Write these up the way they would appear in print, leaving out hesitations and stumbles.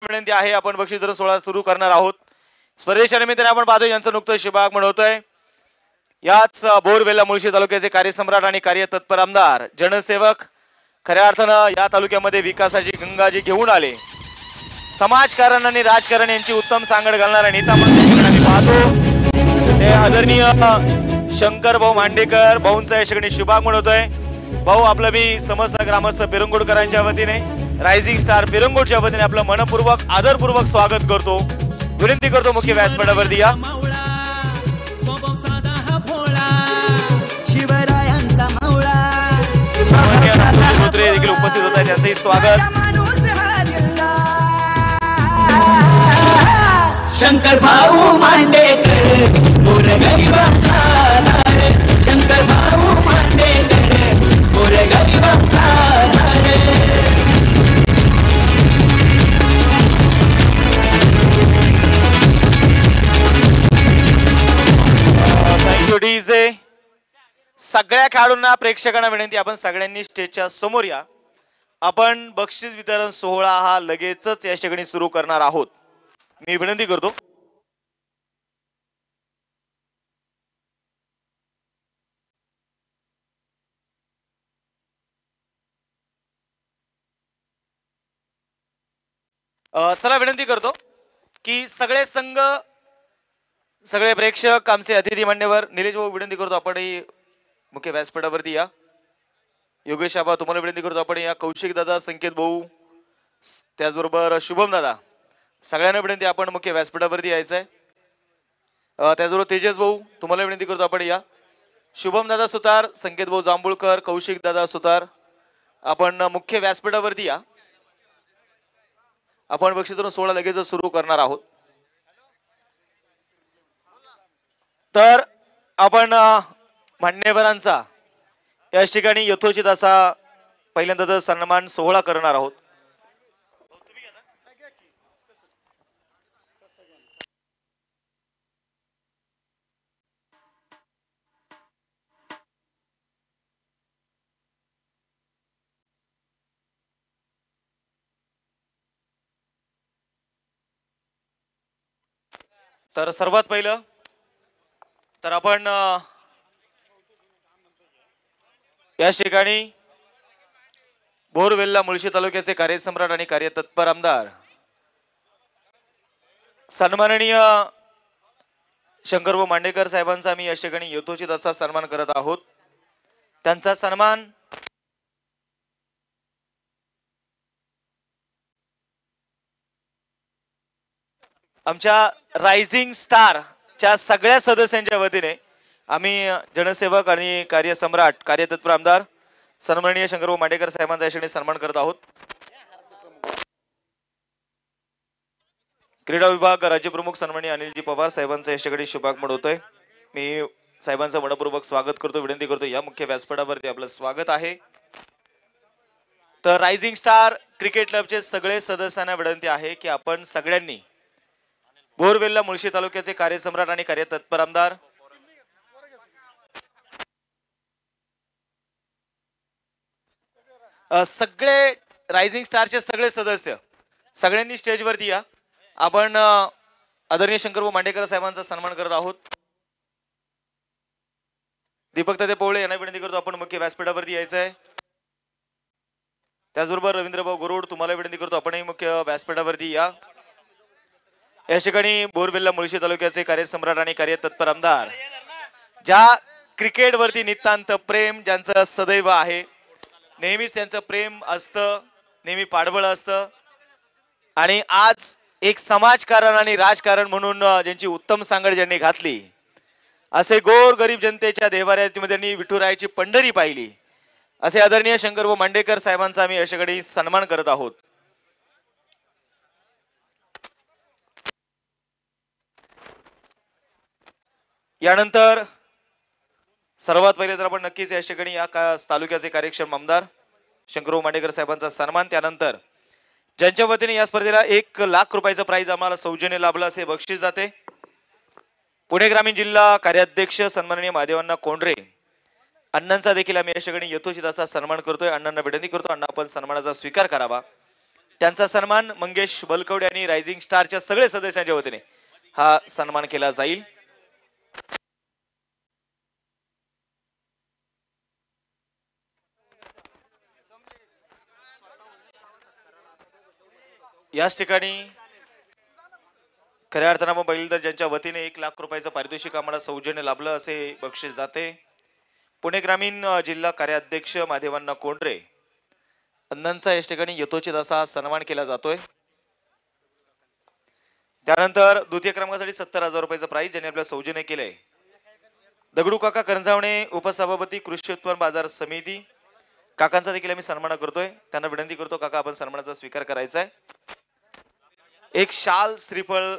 विनंती आहे, आपण बक्षीस वितरण सोहळा सुरू करणार आहोत. स्पर्धेच्या निमित्ताने आपण पाहतो यांचं नुकतंच शुभागमन होतोय. याच बोरवेल्ला मुळशी तालुक्याचे कार्यसम्राट आणि कार्यतत्पर आमदार जनसेवक, खऱ्या अर्थानं या तालुक्यामध्ये विकासाची गंगा जी घेऊन आले, समाजकारण आणि राजकारण यांची उत्तम सांगड घालणारा नेता म्हणून आम्ही पाहतो ते आदरणीय शंकर भाऊ मांडेकर भाऊंचा या ठिकाणी शुभागमन होतोय. भाऊ, आपलं मी समस्त ग्रामस्थ पिरंगुडकरांच्या वतीने, रायझिंग स्टार पिरंगुडच्या वतीने आपलं मनपूर्वक आदरपूर्वक स्वागत करतो. विनंती करतो मुख्य व्यासपीठावरती या. शिवरायांचा मावळा देखील उपस्थित होत आहे, त्यांचंही स्वागत. शंकर भाऊ मांडेकर गोरगरिबांचा रे, शंकर भाऊ मांडेकर गोरगरिबांचा रे. Thank you DJ. सगळ्या खेळाडूंना, प्रेक्षकांना विनंती, आपण सगळ्यांनी स्टेजच्या समोर या. आपण बक्षीस वितरण सोहळा हा लगेचच या ठिकाणी सुरू करणार आहोत. मी विनंती करतो. चला, विनंती करतो की सगळे संघ, सगळे प्रेक्षक, आमचे अतिथी मान्यवर, निलेश भाऊ विनंती करतो आपणही मुख्य व्यासपीठावरती या. योगेश आबा तुम्हाला विनंती करतो आपण या. कौशिक दादा, संकेत भाऊ, त्याचबरोबर शुभम दादा, सगळ्यांना विनंती आपण मुख्य व्यासपीठावरती यायचंय. त्याचबरोबर तेजस भाऊ तुम्हाला विनंती करतो आपण या. शुभम दादा सुतार, संकेत भाऊ जांभूळकर, कौशिक दादा सुतार, आपण मुख्य व्यासपीठावरती या. आपण बक्षीस वितरण सोहळा लगेच सुरू करणार आहोत. तर आपण मान्यवरांचा या ठिकाणी यथोचित असा पहिल्यांदा सन्मान सोहळा करणार आहोत. तर सर्वात पहिलं तर आपण या ठिकाणी बोरवेल्ला मुळशी तालुक्याचे कार्यसम्राट आणि कार्यतत्पर आमदार सन्माननीय शंकरभाऊ मांडेकर साहेबांचा आम्ही या ठिकाणी यथोचित असा सन्मान करत आहोत. त्यांचा सन्मान आमच्या रायझिंग स्टारच्या सगळ्या सदस्यांच्या वतीने आम्ही जनसेवक आणि कार्यसम्राट कार्यतत्पर आमदार सन्माननीय शंकरभाऊ मांडेकर साहेबांचा या ठिकाणी सन्मान करत आहोत. क्रीडा विभाग राज्यप्रमुख सन्माननीय अनिलजी पवार साहेबांचा या ठिकाणी शुभागमन होतोय. मी साहेबांचं मनपूर्वक स्वागत करतो, विनंती करतो या मुख्य व्यासपीठावरती आपलं स्वागत आहे. तर रायझिंग स्टार क्रिकेट क्लबचे सगळे सदस्यांना विनंती आहे की आपण सगळ्यांनी बोरवेल्ला मुळशी तालुक्याचे कार्यसम्राट आणि कार्यतत्पर आमदार सगळे रायझिंग स्टारचे सगळे सदस्य सगळ्यांनी स्टेजवरती या. आपण आदरणीय शंकरभाऊ मांडेकर साहेबांचा सन्मान करत आहोत. दीपक ताते पोवळे यांना विनंती करतो आपण मुख्य व्यासपीठावरती यायचंय. त्याचबरोबर रवींद्रभाऊ गोरोड तुम्हाला विनंती करतो आपणही मुख्य व्यासपीठावरती या. या ठिकाणी बोरवेल्ला मुळशी तालुक्याचे कार्यसम्राट आणि कार्यतत्पर आमदार, ज्या क्रिकेट वरती नितांत प्रेम ज्यांचं सदैव आहे, नेहमीच त्यांचं प्रेम असतं, नेहमी पाठबळ असतं, आणि आज एक समाजकारण आणि राजकारण म्हणून ज्यांची उत्तम सांगड ज्यांनी घातली, असे गोर गरीब जनतेच्या देवाऱ्यामध्ये त्यांनी विठुरायाची पंढरी पाहिली, असे आदरणीय शंकरभाऊ मांडेकर साहेबांचा आम्ही अशाकडे सन्मान करत आहोत. यानंतर सर्वात पहिले तर आपण नक्कीच या ठिकाणी या तालुक्याचे कार्यक्षम आमदार शंकरभाऊ मांडेकर साहेबांचा सन्मान, त्यानंतर ज्यांच्या वतीने या स्पर्धेला 1 लाख रुपयाचं प्राइज आम्हाला सौजन्य लाभलं असे बक्षीस जाते. पुणे ग्रामीण जिल्हा कार्याध्यक्ष सन्माननीय महादेवांना कोंढरे अण्णांचा देखील आम्ही या ठिकाणी यथोचित असा सन्मान करतोय. अण्णांना विनंती करतो, अण्णा आपण सन्मानाचा स्वीकार करावा. त्यांचा सन्मान मंगेश बलकवडे आणि रायझिंग स्टारच्या सगळे सदस्यांच्या वतीने हा सन्मान केला जाईल. याच ठिकाणी खऱ्या अर्थानं आपण पाहिलं तर ज्यांच्या वतीने 1,00,000 रुपयाचं पारितोषिक आम्हाला सौजन्य लाभलं असे बक्षीस जाते. पुणे ग्रामीण जिल्हा कार्याध्यक्ष माधेवांना कोंडरे अण्णांचा या ठिकाणी यथोचित असा सन्मान केला जातोय. त्यानंतर द्वितीय क्रमांकासाठी 70,000 रुपयाचं प्राइज ज्यांनी आपल्या सौजन्य केलंय दगडू काका करंजावणे उपसभापती कृषी उत्पन्न बाजार समिती काकांचा देखील आम्ही सन्मान करतोय. त्यांना विनंती करतो काका आपण सन्मानाचा स्वीकार करायचा आहे. एक शाल श्रीफळ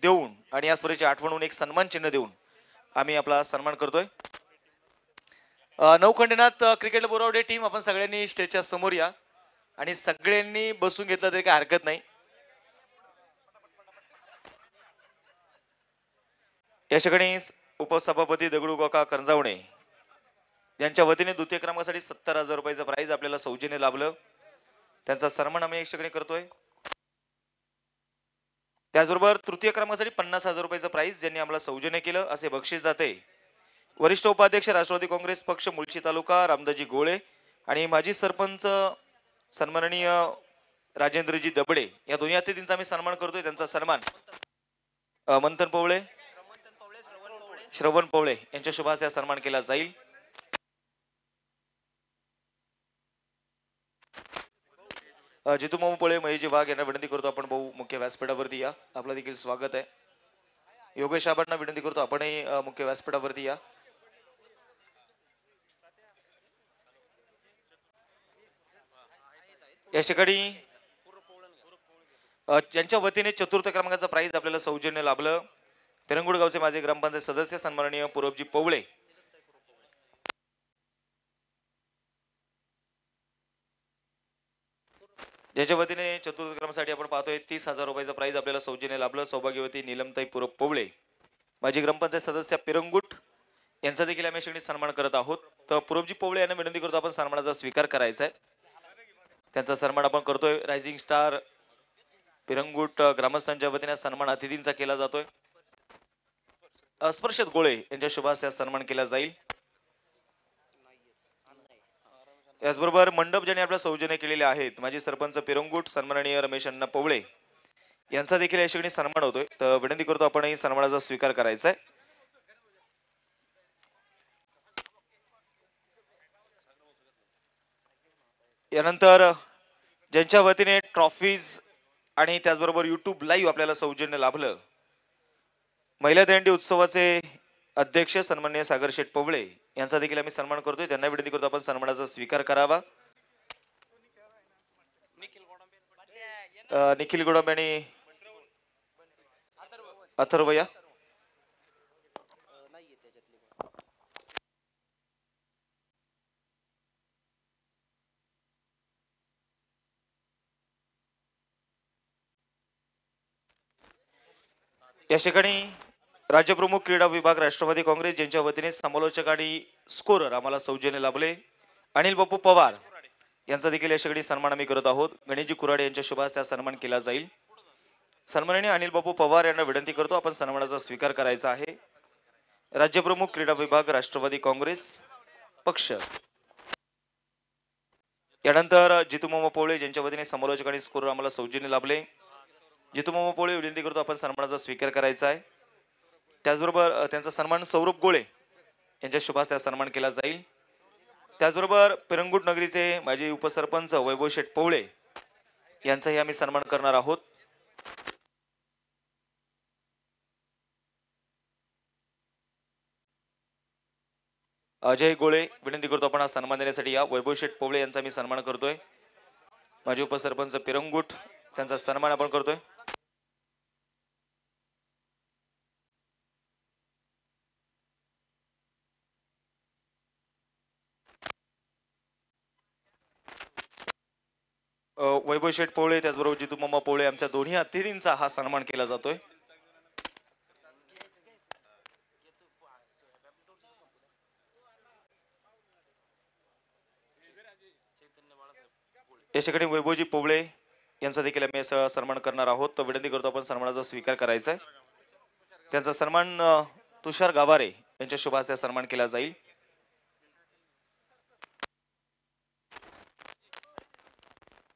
देऊन आणि या स्पर्धेची आठवण म्हणून एक सन्मान चिन्ह देऊन आम्ही आपला सन्मान करतोय. नौखंडनाथ क्रिकेट बोरावडे टीम आपण सगळ्यांनी स्टेजच्या समोर या आणि सगळ्यांनी बसून घेतलं तरी काही हरकत नाही. या ठिकाणी उपसभापती दगडू काका करंजावणे यांच्या वतीने द्वितीय क्रमांकासाठी 70,000 रुपयाचं प्राइज आपल्याला सौजन्य लाभलं. त्यांचा सन्मान आम्ही एक ठिकाणी करतोय. त्याचबरोबर तृतीय क्रमांकासाठी 50,000 रुपयाचं प्राइज ज्यांनी आम्हाला सौजन्य केलं असे बक्षीस जाते वरिष्ठ उपाध्यक्ष राष्ट्रवादी काँग्रेस पक्ष मुळशी तालुका रामदाजी गोळे आणि माजी सरपंच सन्माननीय राजेंद्रजी दबडे या दोन्ही अतिथींचा आम्ही सन्मान करतोय. त्यांचा सन्मान मंथन पवळे श्रवण पवळे यांच्या शुभ हस्ते सन्मान केला जाईल. जितू मामू पळे महेशजी वाघ यांना विनंती करतो आपण भाऊ मुख्य व्यासपीठावरती या. आपलं देखील स्वागत आहे. योगेश आबांना विनंती करतो आपणही मुख्य व्यासपीठावरती या. या ठिकाणी ज्यांच्या वतीने चतुर्थ क्रमांकाचा प्राइज आपल्याला सौजन्य लाभलं पिरंगुड गावचे माझे ग्रामपंचायत सदस्य सन्माननीय पूरबजी पवळे ज्याच्या वतीने चतुर्थ क्रमांकासाठी आपण पाहतोय 30,000 रुपयाचा प्राइज आपल्याला सौजन्य लाभलं. सौभाग्यवती नीलमताई पूरब पवळे माजी ग्रामपंचायत सदस्य पिरंगुट यांचा देखील आम्ही श्रेणी सन्मान करत आहोत. तर पूरबजी पवळे यांना विनंती करतो आपण सन्मानाचा स्वीकार करायचा आहे. त्यांचा सन्मान आपण करतोय. रायझिंग स्टार पिरंगुट ग्रामस्थांच्या वतीने सन्मान अतिथींचा केला जातोय. स्पर्शत गोळे यांच्या शुभ हस्ते सन्मान केला जाईल. याचबरोबर मंडप ज्यांनी आपल्या सौजन्य केलेले आहेत माजी सरपंच पिरंगुट सन्माननीय रमेश अण्णा पवळे यांचा देखील या ठिकाणी सन्मान होतोय. तर विनंती करतो आपणही सन्मानाचा स्वीकार करायचा आहे. यानंतर ज्यांच्या वतीने ट्रॉफीज आणि त्याचबरोबर युट्यूब लाईव्ह आपल्याला सौजन्य लाभलं महिला दंडी उत्सवाचे अध्यक्ष सन्माननीय सागर शेठ पवळे यांचा देखील आम्ही सन्मान करतोय. त्यांना विनंती करतो आपण सन्मानाचा स्वीकार करावा. निखिल गोडंबे आणि अथर्व या. या ठिकाणी राज्यप्रमुख क्रीडा विभाग राष्ट्रवादी काँग्रेस ज्यांच्या वतीने समालोचक आणि स्कोरर आम्हाला सौजन्य लाभले अनिल बापू पवार यांचा देखील या ठिकाणी सन्मान आम्ही करत आहोत. गणेशजी कुराडे यांच्या शुभ हस्ते सन्मान केला जाईल. सन्माननीय अनिल बापू पवार यांना विनंती करतो आपण सन्मानाचा स्वीकार करायचा आहे. राज्यप्रमुख क्रीडा विभाग राष्ट्रवादी काँग्रेस पक्ष. यानंतर जितू मामा पोळे ज्यांच्या वतीने समालोचक आणि स्कोरर आम्हाला सौजन्य लाभले जितू मामा पोळे विनंती करतो आपण सन्मानाचा स्वीकार करायचा आहे. त्याचबरोबर त्यांचा सन्मान सौरभ गोळे यांच्या शुभ हस्ते सन्मान केला जाईल. त्याचबरोबर पिरंगुट नगरीचे माजी उपसरपंच वैभव शेठ पवळे यांचाही आम्ही सन्मान करणार आहोत. अजय गोळे विनंती करतो आपण हा सन्मान देण्यासाठी या. वैभव शेठ पवळे यांचा मी सन्मान करतोय. माजी उपसरपंच पिरंगुट त्यांचा सन्मान आपण करतोय. वैभव शेठ पवळे त्याचबरोबर जितू मामा पवळे आमच्या दोन्ही अतिथींचा हा सन्मान केला जातोय. या ठिकाणी वैभवजी पवळे यांचा देखील आम्ही सन्मान करणार आहोत. तर विनंती करतो आपण सन्मानाचा स्वीकार करायचा आहे. त्यांचा सन्मान तुषार गावारे यांच्या शुभ हस्ते सन्मान केला जाईल.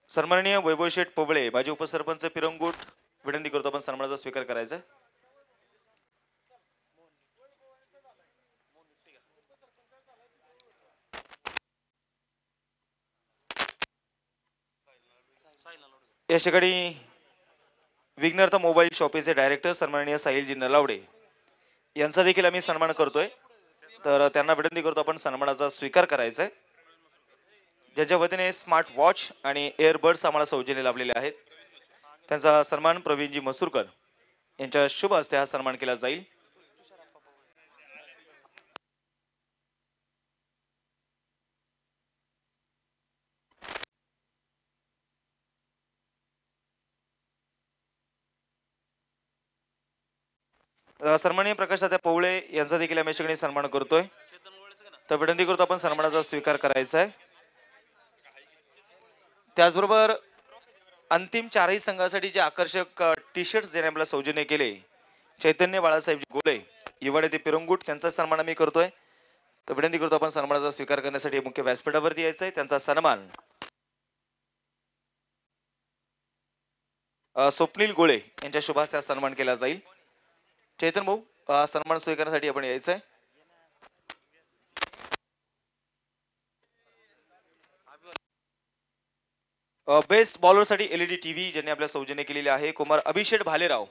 सन्माननीय वैभव शेठ पोबळे माजी उपसरपंच पिरंगुट, विनंती करतो आपण सन्मानाचा स्वीकार करायचा आहे. या ठिकाणी विघ्नर्थ मोबाईल शॉपीचे डायरेक्टर सन्माननीय साहिलजी नलावडे यांचा देखील आम्ही सन्मान करतोय. तर त्यांना विनंती करतो आपण सन्मानाचा स्वीकार करायचा आहे. ज्यांच्या वतीने स्मार्ट वॉच आणि एअरबड्स आम्हाला सौजन्य लाभलेले आहेत, त्यांचा सन्मान प्रवीणजी मसूरकर यांच्या शुभ हस्ते हा सन्मान केला जाईल. सन्माननीय प्रकाश दादा पवळे यांचा देखील आम्ही सगळे सन्मान करतोय. तर विनंती करतो आपण सन्मानाचा स्वीकार करायचा आहे. त्याचबरोबर अंतिम चारही संघासाठी जे आकर्षक टी शर्ट्स ज्याने आपल्याला सौजन्य केले, चैतन्य बाळासाहेब गोले युवा नेते पिरंगुट, त्यांचा सन्मान आम्ही करतोय. तर विनंती करतो आपण सन्मानाचा स्वीकार करण्यासाठी मुख्य व्यासपीठावरती यायचं आहे. त्यांचा सन्मान स्वप्नील गोळे यांच्या शुभ हस्ते सन्मान केला जाईल. चैतन भाऊ सन्मान स्वीकारण्यासाठी आपण यायचं आहे. बेस्ट बॉलरसाठी एलईडी टीव्ही ज्यांनी आपल्या सौजन्य केलेले आहे कुमार अभिषेक भालेराव,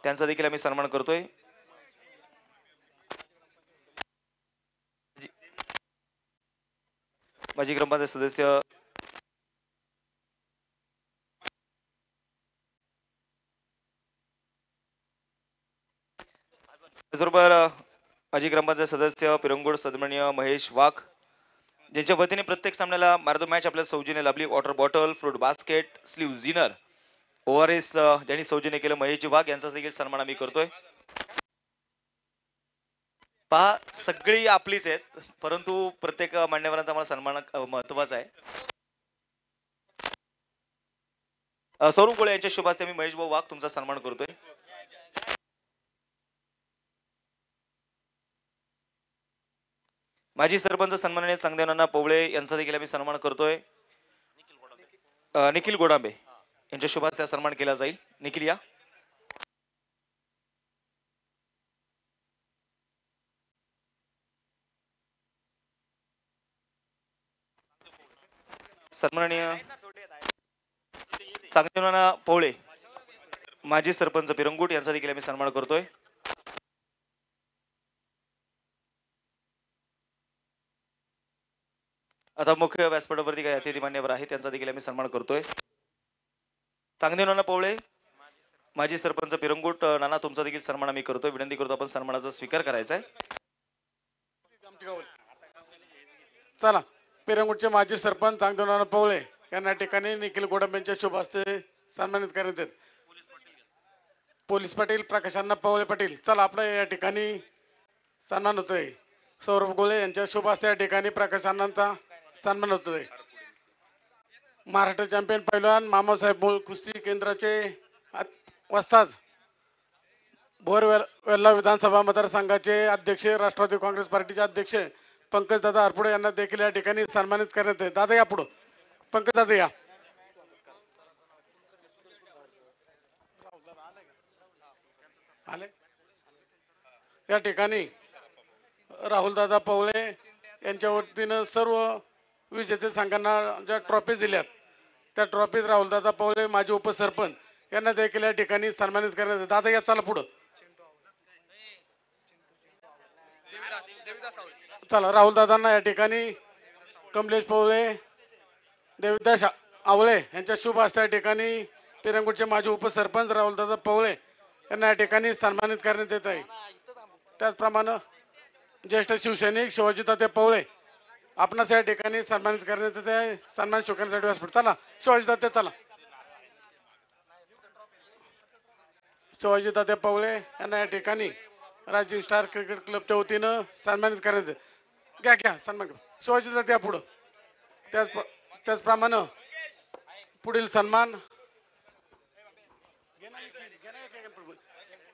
त्यांचा देखील आम्ही सन्मान करतोय. माजी ग्रामपंचायत सदस्य त्याचबरोबर माजी ग्रामपंचायत सदस्य पिरंगुड सन्माननीय महेश वाघ, ज्यांच्या वतीने प्रत्येक सामन्याला मॅन मॅच आपल्याला सौजन्य लाभली. Water bottle, fruit basket, slew zener, ORS ज्यांनी सौजन्य केलं महेश वाघ यांचा देखील सन्मान आम्ही करतोय. पहा सगळी आपलीच आहेत, परंतु प्रत्येक मान्यवरांचा आम्हाला सन्मान महत्वाचा आहे. सौरभ गोळे यांच्या शुभ हस्ते मी महेश भाऊ वाघ तुमचा सन्मान करतोय. माजी सरपंच सन्माननीय चांगदेवनाना पवळे यांचा देखील आम्ही सन्मान करतोय. निखिल गोडांबे यांच्या शुभ हस्ते सन्मान केला जाईल. निखिल या. सन्माननीय चांगदेवनाना पवळे माजी सरपंच पिरंगुट यांचा देखील आम्ही सन्मान करतोय. आता मुख्य व्यासपीठावरती काही अतिथी मान्यवर आहेत, त्यांचा देखील आम्ही सन्मान करतोय. चांगदेवनाना पवळे माजी सरपंच पिरंगुट, नाना तुमचा देखील सन्मान आम्ही करतोय. विनंती करतो आपण सन्मानाचा स्वीकार करायचा आहे. चला, पिरंगुटचे माजी सरपंच चांगदेवनाना पवळे यांना ठिकाणी निखिल गोडंबे यांच्या शुभ हस्ते सन्मानित करण्यात येत. पोलीस पाटील प्रकाशांना पवळे पाटील, चला आपल्या या ठिकाणी सन्मान होतोय. सौरभ गोळे यांच्या शुभ हस्ते या ठिकाणी प्रकाशांनाचा सन्मान होतोय. महाराष्ट्र चॅम्पियन पैलवान मामासाहेब मूळ कुस्ती केंद्राचे वस्ताद भोर वेल्ला विधानसभा मतदारसंघाचे अध्यक्ष, राष्ट्रवादी काँग्रेस पार्टीचे अध्यक्ष पंकज दादा हरपुडे यांना देखील या ठिकाणी सन्मानित करण्यात येते. दादा या पुढं, पंकज दादा या. आले या ठिकाणी राहुल दादा पवळे यांच्या वतीनं सर्व विजेते संघांना ज्या ट्रॉफी दिल्यात त्या ट्रॉफीज राहुल दादा पवळे माजी उपसरपंच यांना देखील या ठिकाणी सन्मानित करण्यात येते. दादा या चला पुढं, चला. राहुल दादांना या ठिकाणी कमलेश पवळे, देविदास आवळे यांच्या शुभ हस्ते या ठिकाणी पिरंगुटचे माजी उपसरपंच राहुल दादा पवळे यांना या ठिकाणी सन्मानित करण्यात येत आहे. त्याचप्रमाणे ज्येष्ठ शिवसैनिक शिवाजी तात्या पवळे आपणास या ठिकाणी सन्मानित करण्यात येत आहे. सन्मान स्वीकारण्यासाठी व्यासपीठ, चला शिवाजी तात्या, चला. शिवाजी तात्या पवळे यांना या ठिकाणी राजीव स्टार क्रिकेट क्लबच्या वतीनं सन्मानित करण्यात येते. घ्या घ्या सन्मान शिवाजी तात्या पुढं. त्याचप्रमाणे पुढील सन्मान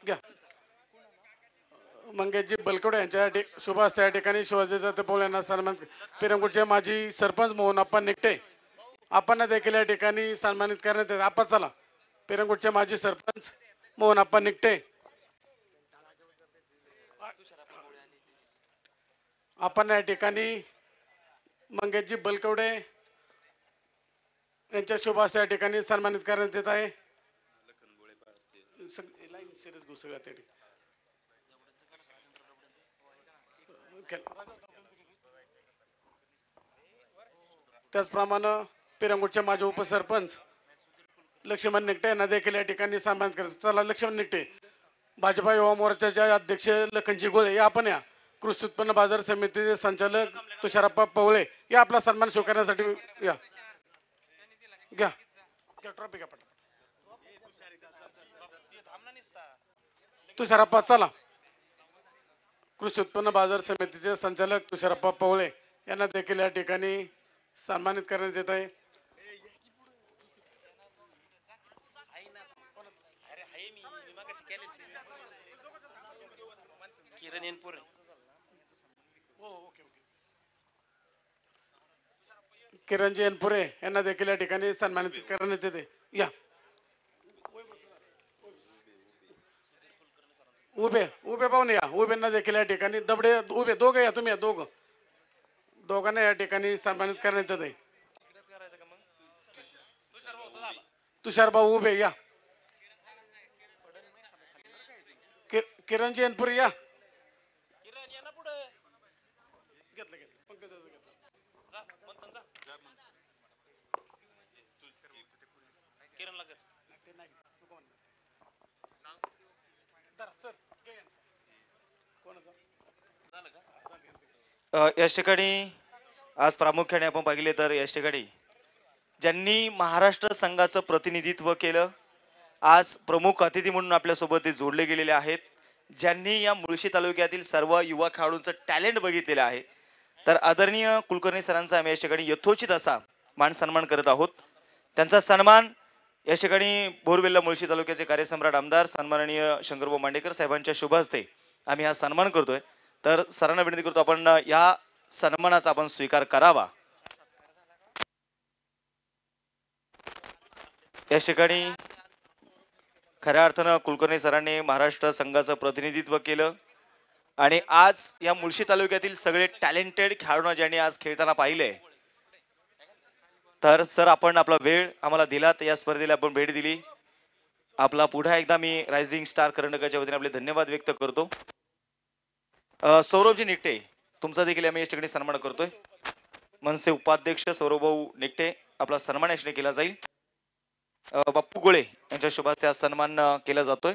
घ्या. मंगेशजी बलकवडे यांच्या शुभ हस्ते या ठिकाणी शिवाजी दत्त पवार यांना सन्मान. पिरंगुटचे माजी सरपंच मोहन आप्पा निकटे आपण देखील या ठिकाणी सन्मानित करण्यात येते. आपण चला. पिरंगुटचे माजी सरपंच मोहन आप्पा निकटे आपण या ठिकाणी मंगेशजी बलकवडे यांच्या शुभ हस्ते या ठिकाणी सन्मानित करण्यात येत आहे. त्याचप्रमाणे पिरंगुटचे माजी उपसरपंच लक्ष्मण निकटे यांना देखील या ठिकाणी सन्मानित करायचं. चला लक्ष्मण निकटे भाजपा युवा मोर्चाचे अध्यक्ष लखनजी गोळे या आपण या. कृषी उत्पन्न बाजार समितीचे संचालक तुषारप्पा पवळे या आपला सन्मान स्वीकारण्यासाठी या. घ्या ट्रॉफी घ्या पटापट. तुषारप्पा चला. कृषी उत्पन्न बाजार समितीचे संचालक तुषारप्पा पवळे यांना देखील या ठिकाणी सन्मानित करण्यात येत आहे. किरणजी एनपुरे यांना देखील या ठिकाणी सन्मानित करण्यात येते. या उभे उभे पाहून या. उभ्यांना देखील या ठिकाणी दबडे उभे दोघे या. तुम्ही या दोघांना या ठिकाणी सन्मानित करण्यात येते. तुषारभाऊ उभे या. किरणजी एनपुरे या. याच ठिकाणी आज प्रामुख्याने आपण पाहिले तर याच ठिकाणी ज्यांनी महाराष्ट्र संघाचं प्रतिनिधित्व केलं आज प्रमुख अतिथी म्हणून आपल्यासोबत ते जोडले गेलेले आहेत. ज्यांनी या मुळशी तालुक्यातील सर्व युवा खेळाडूंचं टॅलेंट बघितलेलं आहे. तर आदरणीय कुलकर्णी सरांचा आम्ही याच ठिकाणी यथोचित असा मान सन्मान करत आहोत. त्यांचा सन्मान या ठिकाणी बोरवेल्ला मुळशी तालुक्याचे कार्यसम्राट आमदार सन्माननीय शंकरभाऊ मांडेकर साहेबांच्या शुभ हस्ते आम्ही हा सन्मान करतोय. तर सरांना विनंती करतो आपण या सन्मानाचा आपण स्वीकार करावा. या ठिकाणी खऱ्या अर्थानं कुलकर्णी सरांनी महाराष्ट्र संघाचं प्रतिनिधित्व केलं आणि आज या मुळशी तालुक्यातील सगळे टॅलेंटेड खेळाडूंना ज्यांनी आज खेळताना पाहिले. तर सर आपण आपला वेळ आम्हाला दिला तर या स्पर्धेला आपण भेट दिली. आपला पुन्हा एकदा मी रायझिंग स्टार करंडकाच्या वतीने आपले धन्यवाद व्यक्त करतो. सौरभजी निकटे तुमचा देखील आम्ही या ठिकाणी सन्मान करतोय. मनसे उपाध्यक्ष सौरभभाऊ निकटे आपला सन्मान या ठिकाणी केला जाईल. बाप्पू गोळे यांच्या शुभ हस्ते सन्मान केला जातोय.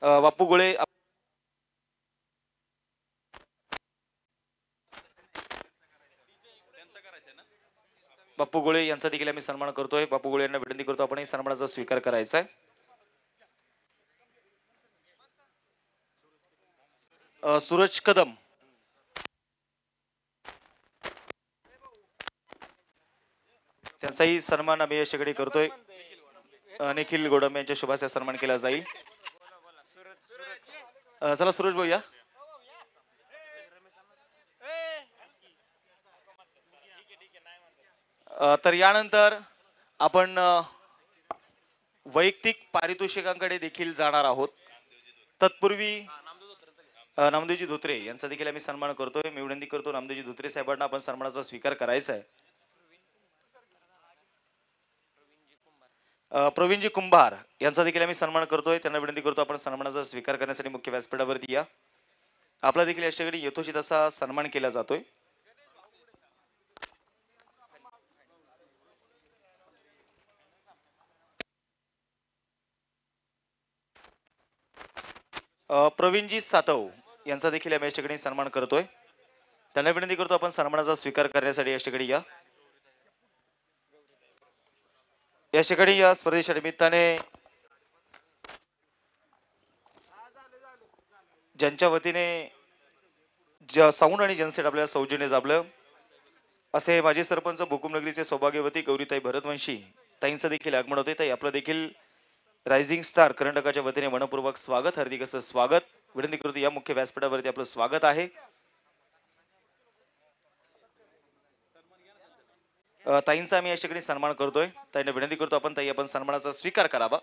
बाप्पू गोळे बाप्पू गोळे यांचा देखील आम्ही सन्मान करतोय. बाप्पू गोळे यांना विनंती करतो आपण सन्मानाचा स्वीकार करायचा आहे. सूरज कदम त्यांचाही सन्मान आम्ही याच्याकडे करतोय. निखिल गोडम यांच्या शुभाचा सन्मान केला जाईल. चला सुरेश भाऊ या. तर यानंतर आपण वैयक्तिक पारितोषिकांकडे देखील जाणार आहोत. तत्पूर्वी नामदेवजी धोत्रे यांचा देखील आम्ही सन्मान करतोय. मी विनंती करतो नामदेवजी धोत्रे साहेबांना आपण सन्मानाचा स्वीकार करायचा आहे. प्रवीणजी कुंभार यांचा देखील आम्ही सन्मान करतोय. त्यांना विनंती करतो आपण सन्मानाचा स्वीकार करण्यासाठी मुख्य व्यासपीठावरती या. आपला देखील या ठिकाणी यथोचित असा सन्मान केला जातोय. प्रवीणजी सातव यांचा देखील आम्ही या ठिकाणी सन्मान करतोय. त्यांना विनंती करतो आपण सन्मानाचा स्वीकार करण्यासाठी या ठिकाणी या. या ठिकाणी या स्पर्धेच्या निमित्ताने ज्यांच्या वतीने साऊंड आणि जनसेट आपल्याला सौजन्य जाबलं असे माजी सरपंच भूकुमनगरीचे सौभाग्यवती गौरीताई भरतवंशी ताईंचं देखील आगमन होते. ताई आपलं देखील रायझिंग स्टार कर्नाटकाच्या वतीने मनपूर्वक स्वागत, हार्दिक असं स्वागत. विनंती करतो या मुख्य व्यासपीठावरती आपलं स्वागत आहे. ताईंचा आम्ही या ठिकाणी सन्मान करतोय. ताईंना विनंती करतो आपण ताई आपण सन्मानाचा स्वीकार करावा.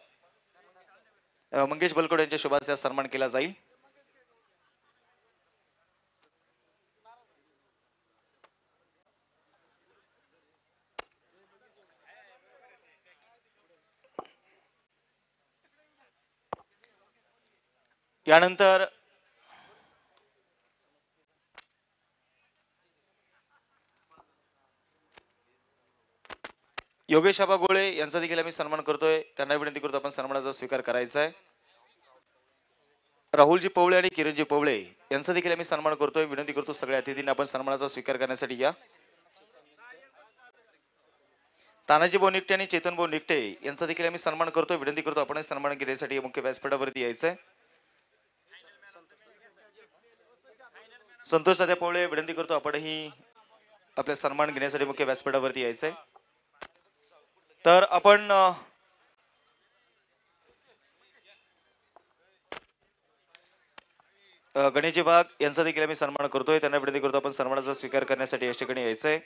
मंगेश बलकवडे यांच्या शुभाच्या सन्मान केला जाईल. यानंतर योगेश आबा गोळे यांचा देखील आम्ही सन्मान करतोय. त्यांना विनंती करतो आपण सन्मानाचा स्वीकार करायचा आहे. राहुलजी पवळे आणि किरणजी पवळे यांचा देखील आम्ही सन्मान करतोय. विनंती करतो सगळ्या अतिथींना आपण सन्मानाचा स्वीकार करण्यासाठी या. तानाजी भाऊ निकटे आणि चेतन भाऊ निकटे यांचा देखील आम्ही सन्मान करतोय. विनंती करतो आपण सन्मान घेण्यासाठी मुख्य व्यासपीठावरती यायचंय. संतोष दादा पवळे विनंती करतो आपणही आपल्या सन्मान घेण्यासाठी मुख्य व्यासपीठावरती यायचंय. तर आपण गणेशजी वाघ यांचा देखील आम्ही सन्मान करतोय. त्यांना विनंती करतो आपण सन्मानाचा स्वीकार करण्यासाठी या ठिकाणी यायचंय.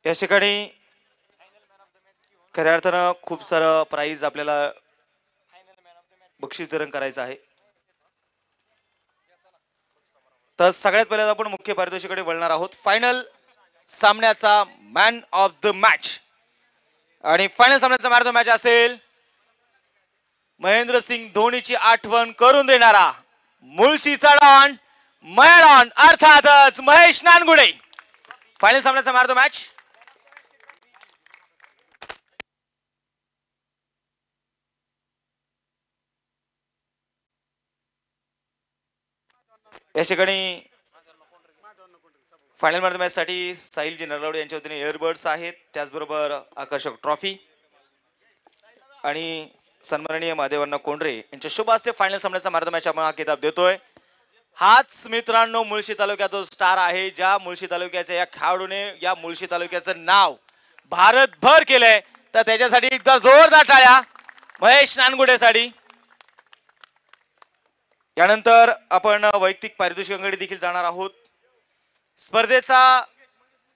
या ठिकाणी खऱ्या अर्थानं खूप सारं प्राइज आपल्याला बक्षीस वितरण करायचं आहे. तर सगळ्यात पहिल्यांदा आपण मुख्य पारितोषिकाकडे वळणार आहोत. फायनल सामन्याचा मॅन ऑफ द मॅच आणि फायनल सामन्याचा मॅन ऑफ द मॅच असेल महेंद्रसिंग धोनीची आठवण करून देणारा मुळशीचा डॉन मॅडॉन अर्थातच महेश नानगुडे. फायनल सामन्याचा मॅन ऑफ द मॅच या ठिकाणी फायनल मॅच मॅच साठी साहिलजी नरलवडे यांच्या वतीने एअरबड्स आहेत. त्याचबरोबर आकर्षक ट्रॉफी आणि सन्माननीय महादेवांना कोंडरे यांच्या शुभ हस्ते फायनल सामन्याचा मॅन ऑफ द मॅच आपण हा किताब देतोय. हाच मित्रांनो मुळशी तालुक्याचा स्टार आहे. ज्या मुळशी तालुक्याच्या या खेळाडूने या मुळशी तालुक्याचं नाव भारतभर केलंय. तर त्याच्यासाठी एकदा जोरदार टाळ्या महेश नानगुडेसाठी. यानंतर आपण वैयक्तिक पारितोषिकांकडे देखील जाणार आहोत. स्पर्धेचा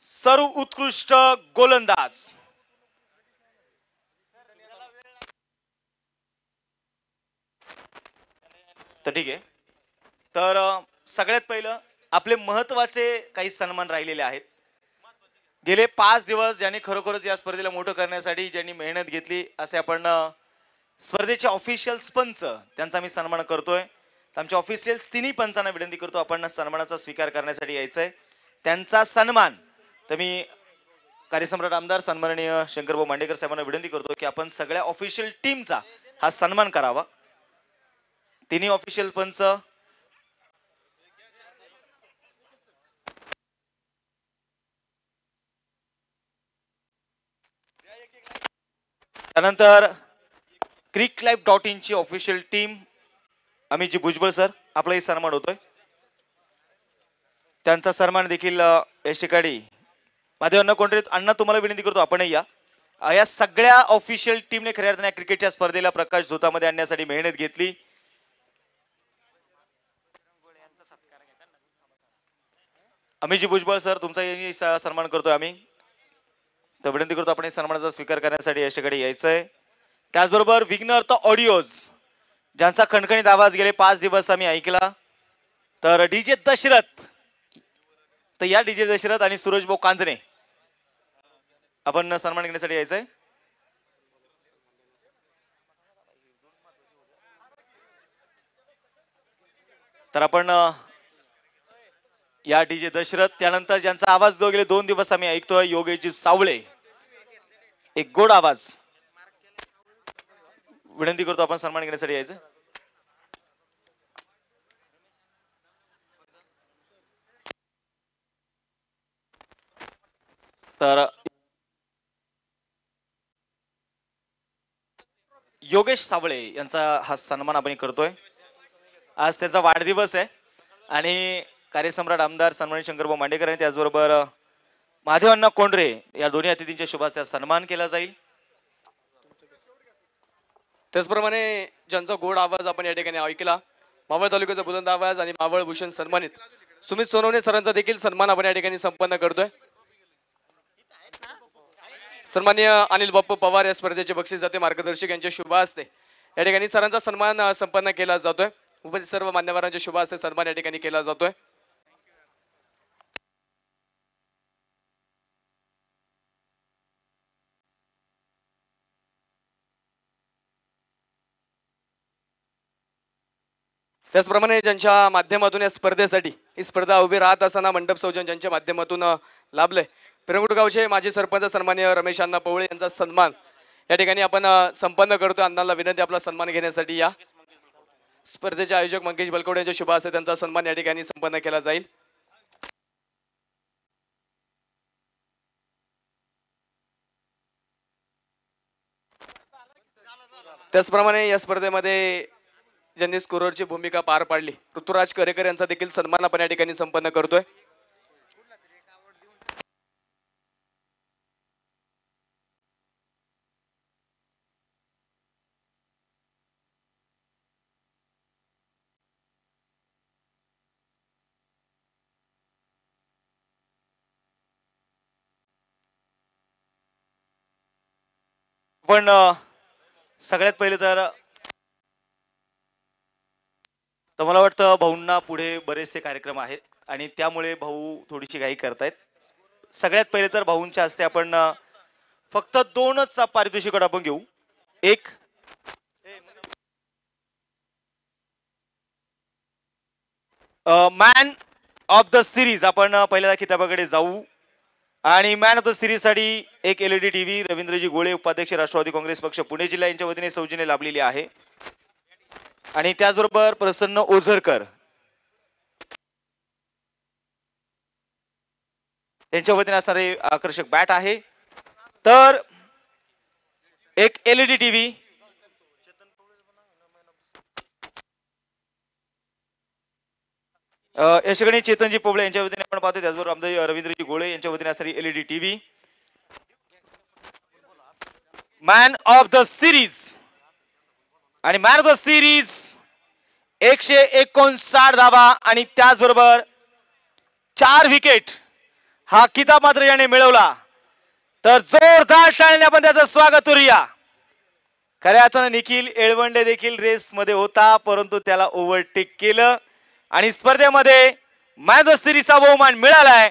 सर्व उत्कृष्ट गोलंदाज तर ठीक आहे. तर सगळ्यात पहिलं आपले महत्वाचे काही सन्मान राहिलेले आहेत. गेले 5 दिवस ज्यांनी खरोखरच या स्पर्धेला मोठं करण्यासाठी ज्यांनी मेहनत घेतली असे आपण स्पर्धेचे ऑफिशियल्स पंच त्यांचा मी सन्मान करतोय. आमच्या ऑफिशियल्स तिन्ही पंचांना विनंती करतो आपण सन्मानाचा स्वीकार करण्यासाठी यायचंय. त्यांचा सन्मान तर मी कार्यसम्राट आमदार सन्माननीय शंकरभाऊ मांडेकर साहेबांना विनंती करतो की आपण सगळ्या ऑफिशियल टीमचा हा सन्मान करावा. तिन्ही ऑफिशियल पंच त्यानंतर cricklife.in ची ऑफिशियल टीम अमितजी भुजबळ सर आपलाही सन्मान होतोय. त्यांचा सन्मान देखील या ठिकाणी महादेव अण्णा कोंडरे अण्णा तुम्हाला विनंती करतो आपणही या. या सगळ्या ऑफिशियल टीमने खऱ्या अर्थाने क्रिकेटच्या स्पर्धेला प्रकाश झोतामध्ये आणण्यासाठी मेहनत घेतली. अमितजी भुजबळ सर तुमचाही सन्मान करतोय आम्ही. तर विनंती करतो आपण सन्मानाचा स्वीकार करण्यासाठी या ठिकाणी यायचंय. त्याचबरोबर विघ्नहर्ता ऑडिओज ज्यांचा खणखणीत आवाज गेले 5 दिवस आम्ही ऐकला. तर डीजे दशरथ तर या डीजे दशरथ आणि सूरज भाऊ कांजणे आपण सन्मान घेण्यासाठी यायचंय. तर आपण या डीजे दशरथ त्यानंतर ज्यांचा आवाज गेले 2 दिवस आम्ही ऐकतोय योगेशजी सावळे एक गोड आवाज विनंती करतो आपण सन्मान घेण्यासाठी यायचं. तर योगेश साबळे यांचा हा सन्मान आपण करतोय. आज त्याचा वाढदिवस आहे आणि कार्यसम्राट आमदार सन्मानित शंकरभाऊ मांडेकर आणि त्याचबरोबर महादेवांना कोंडरे या दोन्ही अतिथींच्या शुभास्त्या सन्मान केला जाईल. त्याचप्रमाणे ज्यांचा गोड आवाज आपण या ठिकाणी ऐकला, मावळ तालुक्याचा बुलंद आवाज आणि मावळ भूषण सन्मानित सुमित सोनवणे सरांचा देखील सन्मान आपण या ठिकाणी संपन्न करतोय. सन्माननीय अनिल बाप्पू पवार या स्पर्धेचे बक्षीस जाते मार्गदर्शक यांच्या शुभ हस्ते या ठिकाणी सरांचा सन्मान संपन्न केला जातोय. उपस्थित सर्व मान्यवरांच्या शुभ हस्ते सन्मान या ठिकाणी केला जातोय. त्याचप्रमाणे ज्यांच्या माध्यमातून या स्पर्धेसाठी ही स्पर्धा उभी राहत असताना मंडप सौजन ज्यांच्या माध्यमातून लाभले, पिरंगुट गावचे माजी सरपंच सन्माननीय रमेश अण्णा पवळे यांचा सन्मान या ठिकाणी आपण संपन्न करतो. अण्णांना विनंती आपला सन्मान घेण्यासाठी या स्पर्धेचे आयोजक मंगेश बलकवडे यांच्या शुभ हस्ते त्यांचा सन्मान या ठिकाणी संपन्न केला जाईल. त्याचप्रमाणे या स्पर्धेमध्ये ज्यांनी स्कोररची भूमिका पार पाडली, ऋतुराज करेकर यांचा देखील सन्मान आपण या ठिकाणी संपन्न करतोय. पण सगळ्यात पहिले तर मला वाटतं भाऊंना पुढे बरेचसे कार्यक्रम आहेत आणि त्यामुळे भाऊ थोडीशी घाई करतायत. सगळ्यात पहिले तर भाऊंच्या हस्ते आपण फक्त 2च पारितोषिक आपण घेऊ. एक मॅन ऑफ द सिरीज आपण पहिल्या किताबाकडे जाऊ आणि मॅन ऑफ द सिरीज साठी एक LED टीव्ही रवींद्रजी गोळे उपाध्यक्ष राष्ट्रवादी काँग्रेस पक्ष पुणे जिल्हा यांच्या वतीने सौजन्य लाभलेली आहे. आणि त्याचबरोबर प्रसन्न ओझरकर यांच्या वतीने असणारे आकर्षक बॅट आहे. तर एक LED टीव्ही या ठिकाणी चेतनजी पोबळे यांच्या वतीने आपण पाहतो. त्याचबरोबर आमदार रवींद्रजी गोळे यांच्या वतीने असणारी LED TV man of the series आणि मॅन ऑफ द सिरीज 159 धावा आणि त्याचबरोबर 4 विकेट हा किताब मात्र याने मिळवला. तर जोरदार टाळ्याने आपण त्याचं स्वागत करूया. खऱ्या अर्थानं निखिल एळवंडे देखील रेस मध्ये होता, परंतु त्याला ओव्हरटेक केलं आणि स्पर्धेमध्ये मॅन ऑफ द सिरीजचा बहुमान मिळालाय.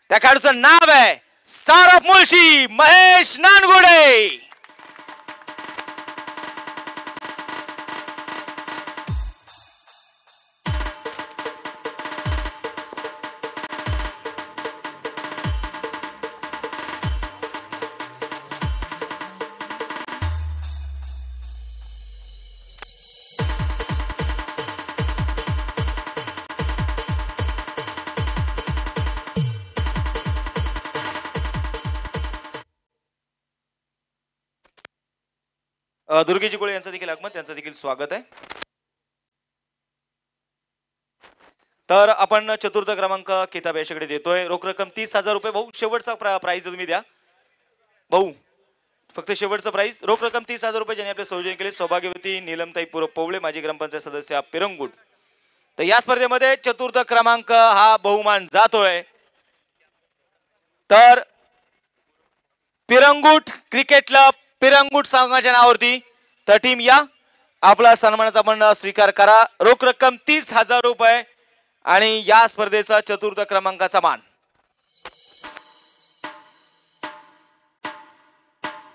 त्या खेळाडूचं नाव आहे स्टार ऑफ मुळशी महेश नानगुडे. दुर्गेजी गोळे यांचं देखील आगमन, त्यांचं देखील स्वागत आहे. तर आपण चतुर्थ क्रमांक किताब याच्याकडे देतोय. रोख रक्कम 30,000 रुपये. भाऊ शेवटचा प्राइज तुम्ही द्या भाऊ, फक्त शेवटचं प्राइज रोख रक्कम 30,000 रुपये ज्यांनी आपले सौजन्य केले. सौभाग्यवती नीलमताई पवळे माजी ग्रामपंचायत सदस्य पिरंगुट. तर या स्पर्धेमध्ये चतुर्थ क्रमांक हा बहुमान जातोय. तर पिरंगुट क्रिकेट क्लब पिरंगुट संघाच्या नावावरती तर टीम या आपला सन्मानाचा आपण स्वीकार करा. रोख रक्कम 30,000 रुपये आणि या स्पर्धेचा चतुर्थ क्रमांकाचा मान.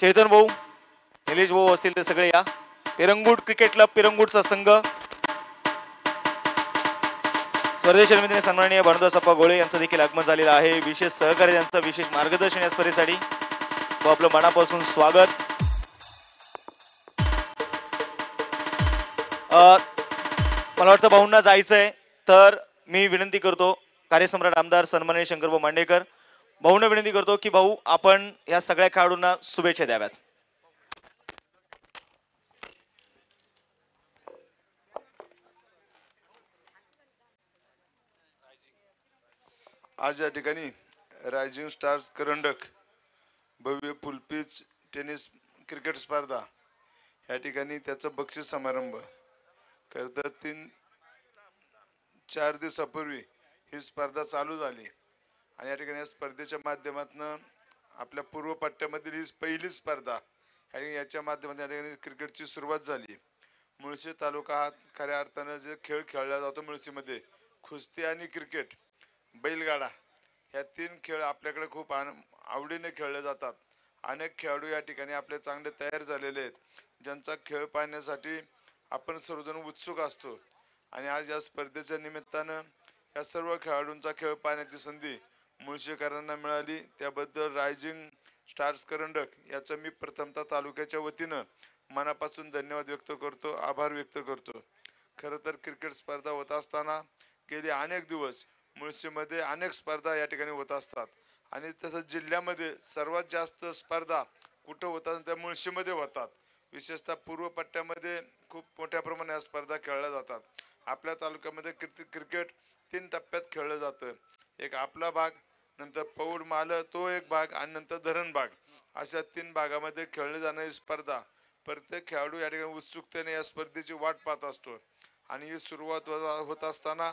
चैतन भाऊ, निलेश भाऊ असतील ते सगळे या. पिरंगुट क्रिकेट क्लब पिरंगुटचा संघ स्पर्धेच्या निमित्ताने सन्माननीय भानुदासप्पा गोळे यांचं देखील आगमन झालेलं आहे. विशेष सहकार्य यांचं विशेष मार्गदर्शन या स्पर्धेसाठी आपलं मनापासून स्वागत. मला वाटतं भाऊंना जायचंय, तर मी विनंती करतो कार्यसम्राट आमदार सन्माननीय शंकरभाऊ मांडेकर भाऊंना विनंती करतो की भाऊ आपण या सगळ्या खेळाडूंना शुभेच्छा द्याव्यात. आज या ठिकाणी रायझिंग स्टार्स करंडक भव्य फुलपीच टेनिस क्रिकेट स्पर्धा या ठिकाणी त्याचा बक्षीस समारंभ खरं तर 3-4 दिवसापूर्वी ही स्पर्धा चालू झाली आणि या ठिकाणी या स्पर्धेच्या माध्यमातून आपल्या पूर्व पट्ट्यामधील ही पहिली स्पर्धा आणि याच्या माध्यमातून या ठिकाणी क्रिकेटची सुरुवात झाली. मुळशी तालुका हा खऱ्या अर्थानं जे खेळ खेळला जातो मुळशीमध्ये कुस्ती आणि क्रिकेट बैलगाडा ह्या 3 खेळ आपल्याकडे खूप आवडीने खेळले जातात. अनेक खेळाडू या ठिकाणी आपले चांगले तयार झालेले आहेत ज्यांचा खेळ पाहण्यासाठी आपण सर्वजण उत्सुक असतो आणि आज या स्पर्धेच्या निमित्तानं या सर्व खेळाडूंचा खेळ पाहण्याची संधी मुळशीकरांना मिळाली. त्याबद्दल रायझिंग स्टार्स करंडक याचं मी प्रथमतः तालुक्याच्या वतीनं मनापासून धन्यवाद व्यक्त करतो, आभार व्यक्त करतो. खरं तर क्रिकेट स्पर्धा होत असताना गेले अनेक दिवस मुळशीमध्ये अनेक स्पर्धा या ठिकाणी होत असतात आणि तसंच जिल्ह्यामध्ये सर्वात जास्त स्पर्धा कुठं होतात त्या मुळशीमध्ये होतात. विशेषतः पूर्व पट्ट्यामध्ये खूप मोठ्या प्रमाणात या स्पर्धा खेळल्या जातात. आपल्या तालुक्यामध्ये क्रिकेट 3 टप्प्यात खेळलं जातं. एक आपला भाग, नंतर पौड माल तो एक भाग आणि नंतर धरण भाग अशा 3 भागामध्ये खेळली जाणारी स्पर्धा. प्रत्येक खेळाडू या ठिकाणी उत्सुकतेने या स्पर्धेची वाट पाहत असतो आणि ही सुरुवात होत असताना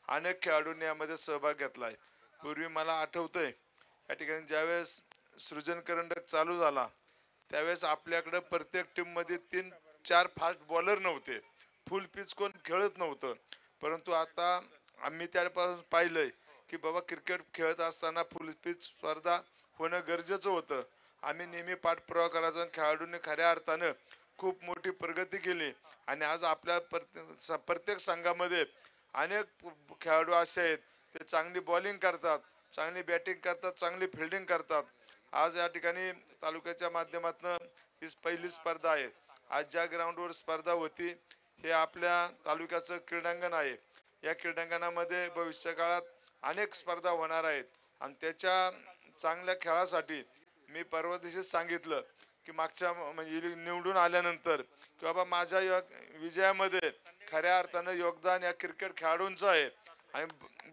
अनेक खेळाडूंनी यामध्ये सहभाग घेतलाय. पूर्वी मला आठवतंय या ठिकाणी ज्यावेळेस सृजन करंडक चालू झाला त्यावेळेस आपल्याकडे प्रत्येक टीम मध्ये 3-4 फास्ट बॉलर नव्हते, फुल पिच कोण खेळत नव्हतं. परंतु आता आम्ही त्यापासून पाहिलंय की बाबा क्रिकेट खेळत असताना फुल पिच स्पर्धा होणं गरजेचं होतं. आम्ही नेहमी पाठपुरावा करायचो. खेळाडूंनी खऱ्या अर्थानं खूप मोठी प्रगती केली आणि आज आपल्या प्रत्येक संघामध्ये अनेक खेळाडू असे आहेत ते चांगली बॉलिंग करतात, चांगली बॅटिंग करतात, चांगली फिल्डिंग करतात. आज या ठिकाणी तालुक्याच्या माध्यमातून ही पहिली स्पर्धा आहे. आज ज्या ग्राउंडवर स्पर्धा होती हे आपल्या तालुक्याचं क्रीडांगण आहे. या क्रीडांगणामध्ये भविष्य काळात अनेक स्पर्धा होणार आहेत आणि त्याच्या चांगल्या खेळासाठी मी परवा दिवशी सांगितलं की मागच्या म्हणजे निवडून आल्यानंतर की बाबा माझ्या विजयामध्ये खऱ्या अर्थानं योगदान या क्रिकेट खेळाडूंचं आहे आणि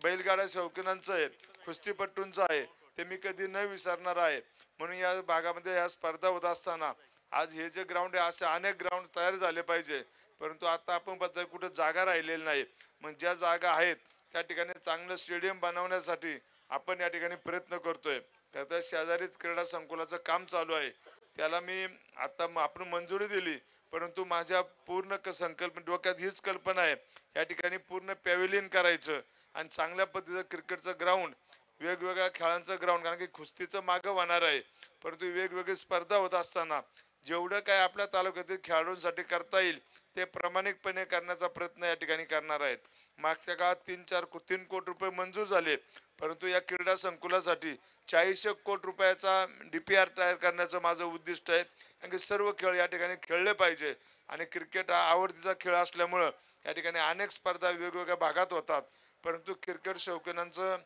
बैलगाडा शौकीनांचं आहे, कुस्तीपट्टूंचं आहे, ते मी कधी न विसरणार आहे. म्हणून या भागामध्ये या स्पर्धा होत असताना आज हे जे ग्राउंड आहे असे अनेक ग्राउंड तयार झाले पाहिजे. परंतु आता आपण बद्दल कुठे जागा राहिलेली नाही. मग ज्या जागा आहेत त्या ठिकाणी चांगलं स्टेडियम बनवण्यासाठी आपण या ठिकाणी प्रयत्न करतोय. त्यात शेजारीच क्रीडा संकुलाचं काम चालू आहे. त्याला मी आता आपण मंजुरी दिली, परंतु माझ्या पूर्ण डोक्यात हीच कल्पना आहे या ठिकाणी पूर्ण पॅव्हिलियन करायचं आणि चांगल्या पद्धतीचं क्रिकेटचं ग्राउंड, वेगवेगळ्या खेळांचं ग्राउंड, कारण की कुस्तीचं मागं होणार आहे. परंतु वेगवेगळी स्पर्धा होत असताना जेवढं काय आपल्या तालुक्यातील खेळाडूंसाठी करता येईल ते प्रामाणिकपणे करण्याचा प्रयत्न या ठिकाणी करणार आहेत. मागच्या काळात 3 कोटी रुपये मंजूर झाले, परंतु या क्रीडा संकुलासाठी 40 कोटी रुपयाचा DPR तयार करण्याचं माझं उद्दिष्ट आहे. कारण की सर्व खेळ या ठिकाणी खेळले पाहिजे आणि क्रिकेट हा आवडतीचा खेळ असल्यामुळं या ठिकाणी अनेक स्पर्धा वेगवेगळ्या भागात होतात. परंतु क्रिकेट शौकीनांचं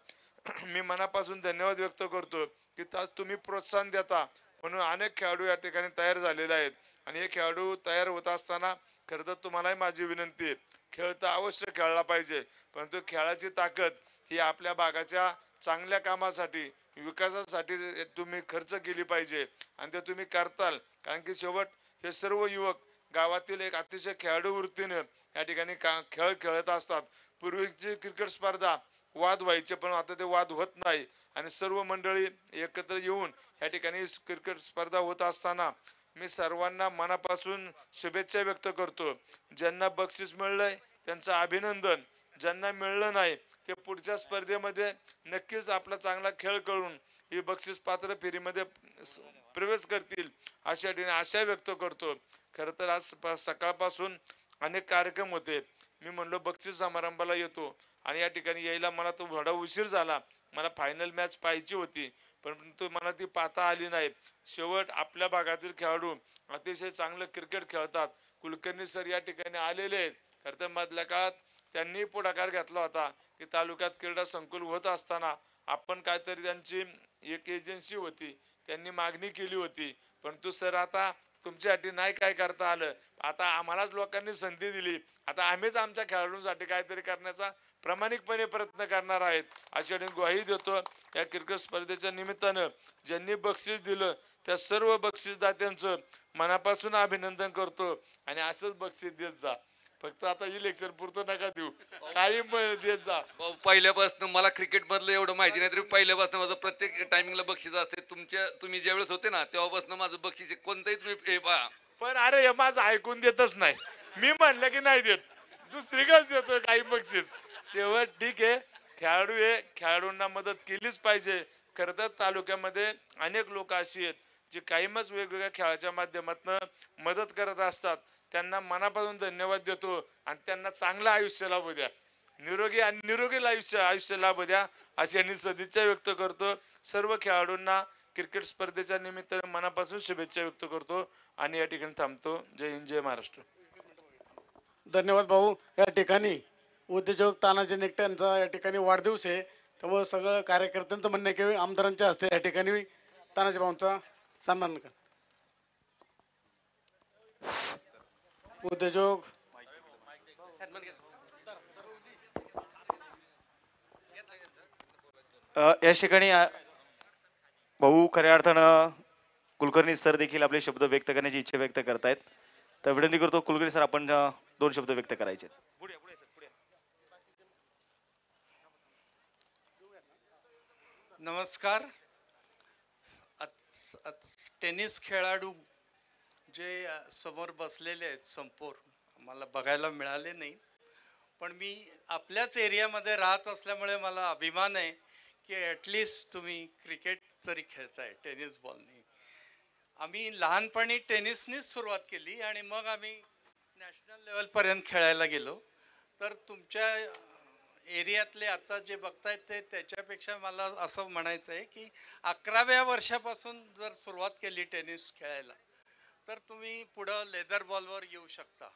मी मनापासून धन्यवाद व्यक्त करतो की आज तुम्ही प्रोत्साहन देता म्हणून अनेक खेळाडू या ठिकाणी तयार झालेले आहेत आणि हे खेळाडू तयार होत असताना खरं तर तुम्हालाही माझी विनंती आहे, खेळ तर अवश्य खेळला पाहिजे, परंतु खेळाची ताकद ही आपल्या भागाच्या चांगल्या कामासाठी, विकासासाठी तुम्ही खर्च केली पाहिजे आणि ते तुम्ही करताल. कारण की शेवट हे सर्व युवक गावातील एक अतिशय खेळाडू वृत्तीने या ठिकाणी खेळ खेळत असतात. पूर्वीची क्रिकेट स्पर्धा वाद व्हायचे, पण आता ते वाद होत नाही आणि सर्व मंडळी एकत्र येऊन या ठिकाणी क्रिकेट स्पर्धा होत असताना मी सर्वांना मनापासून शुभेच्छा व्यक्त करतो. ज्यांना बक्षीस मिळलंय त्यांचं अभिनंदन, ज्यांना मिळलं नाही ते पुढच्या स्पर्धेमध्ये नक्कीच आपला चांगला खेळ करून ही बक्षीस पात्र फेरीमध्ये प्रवेश करतील अशा ठिकाणी आशा व्यक्त करतो. खरं तर आज सकाळपासून अनेक कार्यक्रम होते. मी म्हणलो बक्षीस समारंभाला येतो आणि या ठिकाणी यायला मला तो थोडा उशीर झाला. मला फायनल मॅच पाहायची होती, परंतु मला ती पाहता आली नाही. शेवट आपल्या भागातील खेळाडू अतिशय चांगलं क्रिकेट खेळतात. कुलकर्णी सर या ठिकाणी आलेले आहेत. खरं तर मधल्या काळात त्यांनी पुढाकार घेतला होता की तालुक्यात क्रीडा संकुल होत असताना आपण काहीतरी त्यांची एक एजन्सी होती, त्यांनी मागणी केली होती, परंतु सर आता तुमच्यासाठी नाही काय करता आलं. आता आम्हालाच लोकांनी संधी दिली, आता आम्हीच आमच्या खेळाडूंसाठी काहीतरी करण्याचा प्रामाणिकपणे प्रयत्न करणार आहेत अशी आम्ही ग्वाही देतो. या क्रिकेट स्पर्धेच्या निमित्तानं ज्यांनी बक्षीस दिलं त्या सर्व बक्षीसदात्यांचं मनापासून अभिनंदन करतो आणि असंच बक्षीस देत जा. फक्त आता इलेक्शन पुरतं नका देऊ, काही देत जा. पहिल्यापासून मला क्रिकेट मधलं एवढं माहिती नाही तरी पहिल्यापासून माझं प्रत्येक टायमिंगला बक्षीस असते. तुम्ही ज्यावेळेस होते ना तेव्हापासून माझं बक्षीस आहे. कोणतंही तुम्ही पण अरे हे माझं ऐकून देतच नाही. मी म्हणलं की नाही देत, दुसरीकच देतोय काही बक्षीस. शेवट ठीक आहे, खेळाडू आहे, खेळाडूंना मदत केलीच पाहिजे. खरं तालुक्यामध्ये अनेक लोक अशी आहेत जे कायमच वेगवेगळ्या खेळाच्या माध्यमातून मदत करत असतात. त्यांना मनापासून धन्यवाद देतो आणि त्यांना चांगलं आयुष्य लाभू द्या, निरोगी आणि निरोगी आयुष्य लाभू द्या अशी यांनी सदिच्छा व्यक्त करतो. सर्व खेळाडूंना क्रिकेट स्पर्धेच्या निमित्ताने मनापासून शुभेच्छा व्यक्त करतो आणि या ठिकाणी थांबतो. जय हिंद, जय महाराष्ट्र. धन्यवाद भाऊ. या ठिकाणी उद्योजक तानाजी निकटे यांचा या ठिकाणी वाढदिवस आहे, त्यामुळे सगळं कार्यकर्त्यांचं म्हणणं आहे की आमदारांच्या हस्ते या ठिकाणी तानाजी भाऊंचा सन्मान करा. उद्योजक या ठिकाणी भाऊ खऱ्या अर्थानं कुलकर्णी सर देखील आपले शब्द व्यक्त करण्याची इच्छा व्यक्त करतायत. तर विनंती करतो कुलकर्णी सर आपण 2 शब्द व्यक्त करायचे. नमस्कार. टेनिस खेळाडू जे समोर बसलेले आहेत संपूर मला बघायला मिळाले नाही, पण मी आपल्याच एरियामध्ये राहत असल्यामुळे मला अभिमान आहे की ॲटलिस्ट तुम्ही क्रिकेट जरी खेळताय टेनिस बॉलनी. आम्ही लहानपणी टेनिसनीच सुरुवात केली आणि मग आम्ही नॅशनल लेवलपर्यंत खेळायला गेलो. तर तुमच्या एरियातले आता जे बघतायत ते त्याच्यापेक्षा मला असं म्हणायचं आहे की 11व्या वर्षापासून जर सुरुवात केली टेनिस खेळायला तर तुम्ही पुढं लेदर बॉलवर येऊ शकता.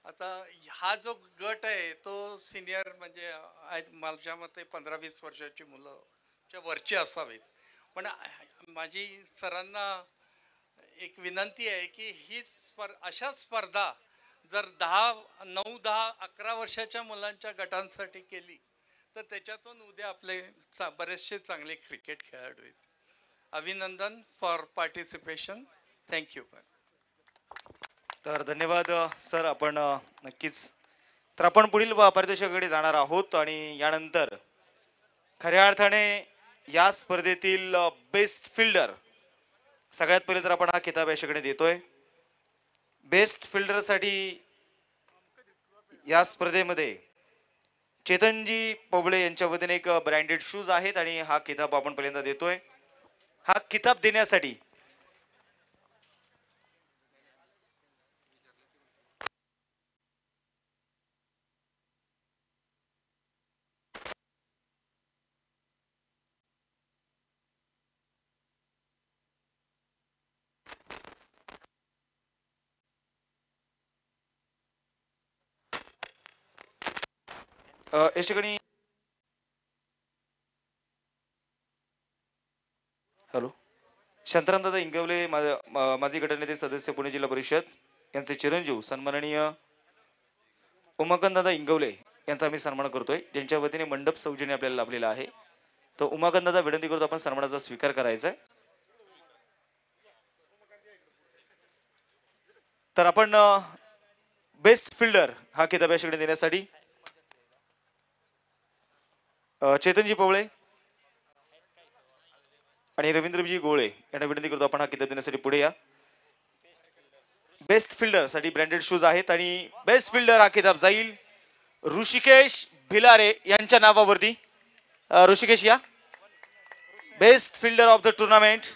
आता हा जो गट आहे तो सिनियर म्हणजे आज माझ्या मते 15-20 वर्षाची मुलंच्या वरची असावीत. पण माझी सरांना एक विनंती आहे की ही अशा स्पर्धा जर 9, 10, 11 वर्षाच्या मुलांच्या गटांसाठी केली तर त्याच्यातून उद्या आपले बरेचसे चांगले क्रिकेट खेळाडू आहेत. अभिनंदन फॉर पार्टिसिपेशन. थँक्यू. तर धन्यवाद सर. आपण नक्कीच तर आपण पुढील पारितोषिकाकडे जाणार आहोत आणि यानंतर खऱ्या अर्थाने या स्पर्धेतील बेस्ट फिल्डर सगळ्यात पहिले तर आपण हा किताब याच्याकडे देतोय. बेस्ट फिल्डर साठी या स्पर्धेमध्ये चेतनजी पवळे यांच्या वतीने एक ब्रँडेड शूज आहेत आणि हा किताब आपण पहिल्यांदा देतोय. हा किताब देण्यासाठी या ठिकाणी हॅलो शांतारामदादा इंगवले माजी गटनेते सदस्य पुणे जिल्हा परिषद यांचे चिरंजीव सन्माननीय उमाकांतदादा इंगवले यांचा आम्ही सन्मान करतोय, ज्यांच्या वतीने मंडप सौजन्य आपल्याला लाभलेला आहे. तर उमाकांतदादा विनंती करतो आपण सन्मानाचा स्वीकार करायचा आहे. तर आपण बेस्ट फिल्डर हा किताब याकडे देण्यासाठी चेतनजी पवळे आणि रवींद्रजी गोळे यांना विनंती करतो आपण हा किताब देण्यासाठी पुढे या. बेस्ट फिल्डर साठी ब्रँडेड शूज आहेत आणि बेस्ट फिल्डर हा किताब जाईल ऋषिकेश भिलारे यांच्या नावावरती. ऋषिकेश या. Best fielder of the tournament.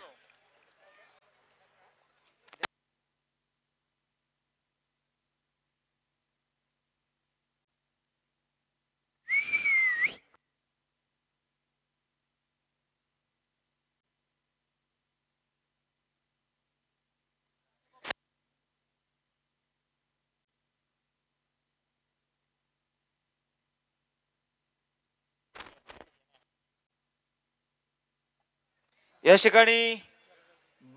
या ठिकाणी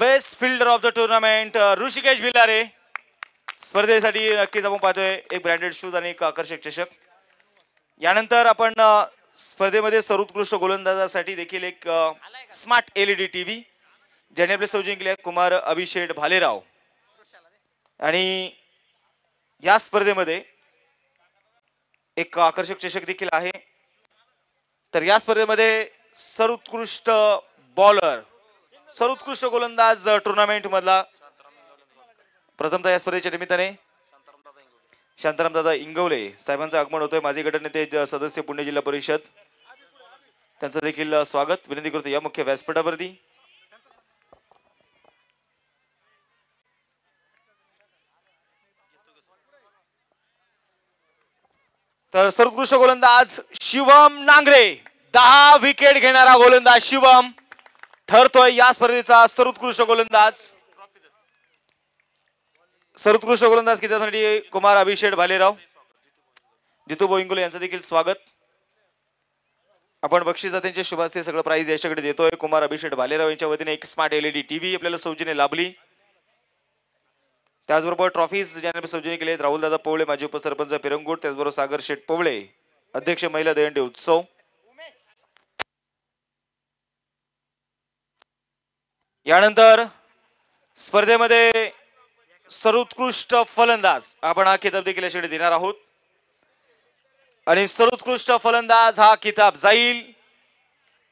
best fielder of the tournament Rishikesh Bhilare. स्पर्धेसाठी नक्कीच आपण पाहतोय एक ब्रँडेड शूज आणि एक आकर्षक चषक. यानंतर आपण स्पर्धेमध्ये सर्वोत्कृष्ट गोलंदाजासाठी देखील एक स्मार्ट LED टीव्ही ज्याने आपले सौजन्य केले कुमार अभिषेक भालेराव. आणि या स्पर्धेमध्ये एक आकर्षक चषक देखील आहे. तर या स्पर्धेमध्ये सर्वोत्कृष्ट बॉलर सर्वोत्कृष्ट गोलंदाज टुर्नामेंट मधला प्रथमतः या स्पर्धेच्या निमित्ताने शांतारामदादा इंगवले साहेबांचं आगमन होतोय. माजी गटनेते सदस्य पुणे जिल्हा परिषद त्यांचं देखील स्वागत विनंती करतो या मुख्य व्यासपीठावरती. तर सर्वोत्कृष्ट गोलंदाज शिवम नांगरे 10 विकेट घेणारा गोलंदाज शिवम ठरतोय या स्पर्धेचा सर्वोत्कृष्ट गोलंदाज. सर्वोत्कृष्ट गोलंदाज किताबासाठी कुमार अभिषेक भालेराव जितू इंगोले यांचं देखील स्वागत. आपण बक्षिसात्यांचे शुभास्ते सगळं प्राइज याच्याकडे देतोय. कुमार अभिषेक भालेराव यांच्या वतीने एक स्मार्ट LED टीव्ही आपल्याला सौजन्य लाभली. त्याचबरोबर ट्रॉफीज ज्यांनी सौजन्य केले राहुल दादा पवळे माजी उपसरपंच पिरंगुट, त्याचबरोबर सागर शेठ पवळे अध्यक्ष महिला दहीहंडी उत्सव. यानंतर स्पर्धेमध्ये सर्वोत्कृष्ट फलंदाज आपण हा किताब देखील याच्याकडे देणार आहोत. आणि सर्वोत्कृष्ट फलंदाज हा किताब जाईल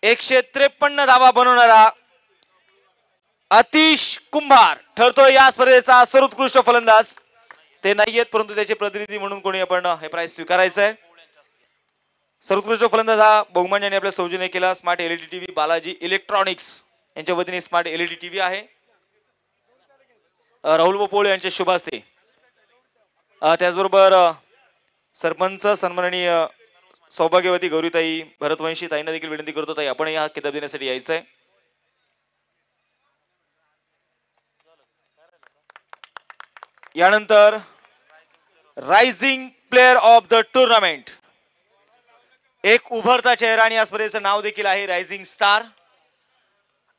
153 धावा बनवणारा अतिश कुंभार ठरतोय या स्पर्धेचा सर्वोत्कृष्ट फलंदाज. ते नाहीयेत परंतु त्याचे प्रतिनिधी म्हणून कोणी आपण हे प्राइज स्वीकारायचं आहे. सर्वोत्कृष्ट फलंदाज हा बहुमान यांनी आपल्या सौजन्य केला. Smart LED TV Balaji electronics यांच्या वतीने स्मार्ट LED टीव्ही आहे. राहुल पोळे यांचे शुभ हस्ते. त्याचबरोबर सरपंच सन्माननीय सौभाग्यवती गौरीताई भरतवंशी ताईंना देखील विनंती करतो ताई आपण हा किताब देण्यासाठी यायचं आहे. यानंतर rising player of the tournament एक उभरता चेहरा आणि या स्पर्धेचं नाव देखील आहे रायझिंग स्टार.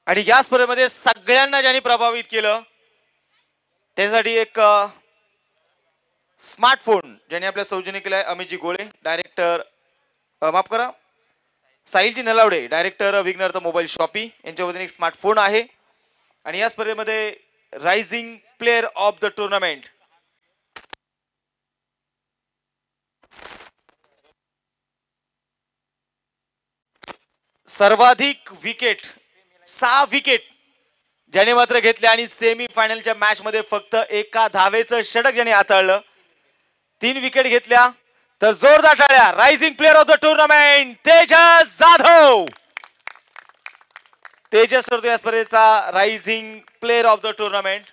आणि या स्पर्धेमध्ये सगळ्यांना ज्यांनी प्रभावित केलं त्यासाठी एक स्मार्टफोन ज्यांनी आपल्या सौजन्य केलाय अमितजी गोळे डायरेक्टर माफ करा Sahilji Nalawade director विघ्नर्थ mobile shoppe यांच्या वतीने एक स्मार्टफोन आहे. आणि या स्पर्धेमध्ये rising player of the tournament सर्वाधिक विकेट 6 विकेट ज्याने मात्र घेतले आणि सेमी फायनलच्या मॅच मध्ये फक्त एका धावेचं षटक ज्याने हाताळलं 3 विकेट घेतल्या. तर जोरदार टाळ्या rising player of the tournament Tejas Jadhav. Tejas ठरतो या स्पर्धेचा rising player of the tournament.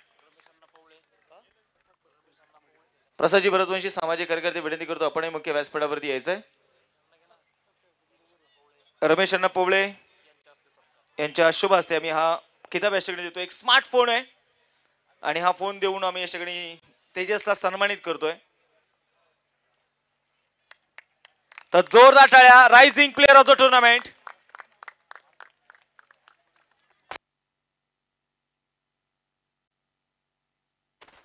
प्रसादजी भरतवंशी सामाजिक कार्यकर्ते विनंती करतो आपण मुख्य व्यासपीठावरती यायचंय. रमेश अण्णा पोवळे यांच्या शुभ हस्ते आम्ही हा किताब याच्याकडे देतो. एक स्मार्टफोन आहे आणि हा फोन देऊन आम्ही याच्याकडे तेजसला सन्मानित करतोय. तर जोरदार टाळ्या rising player of the tournament.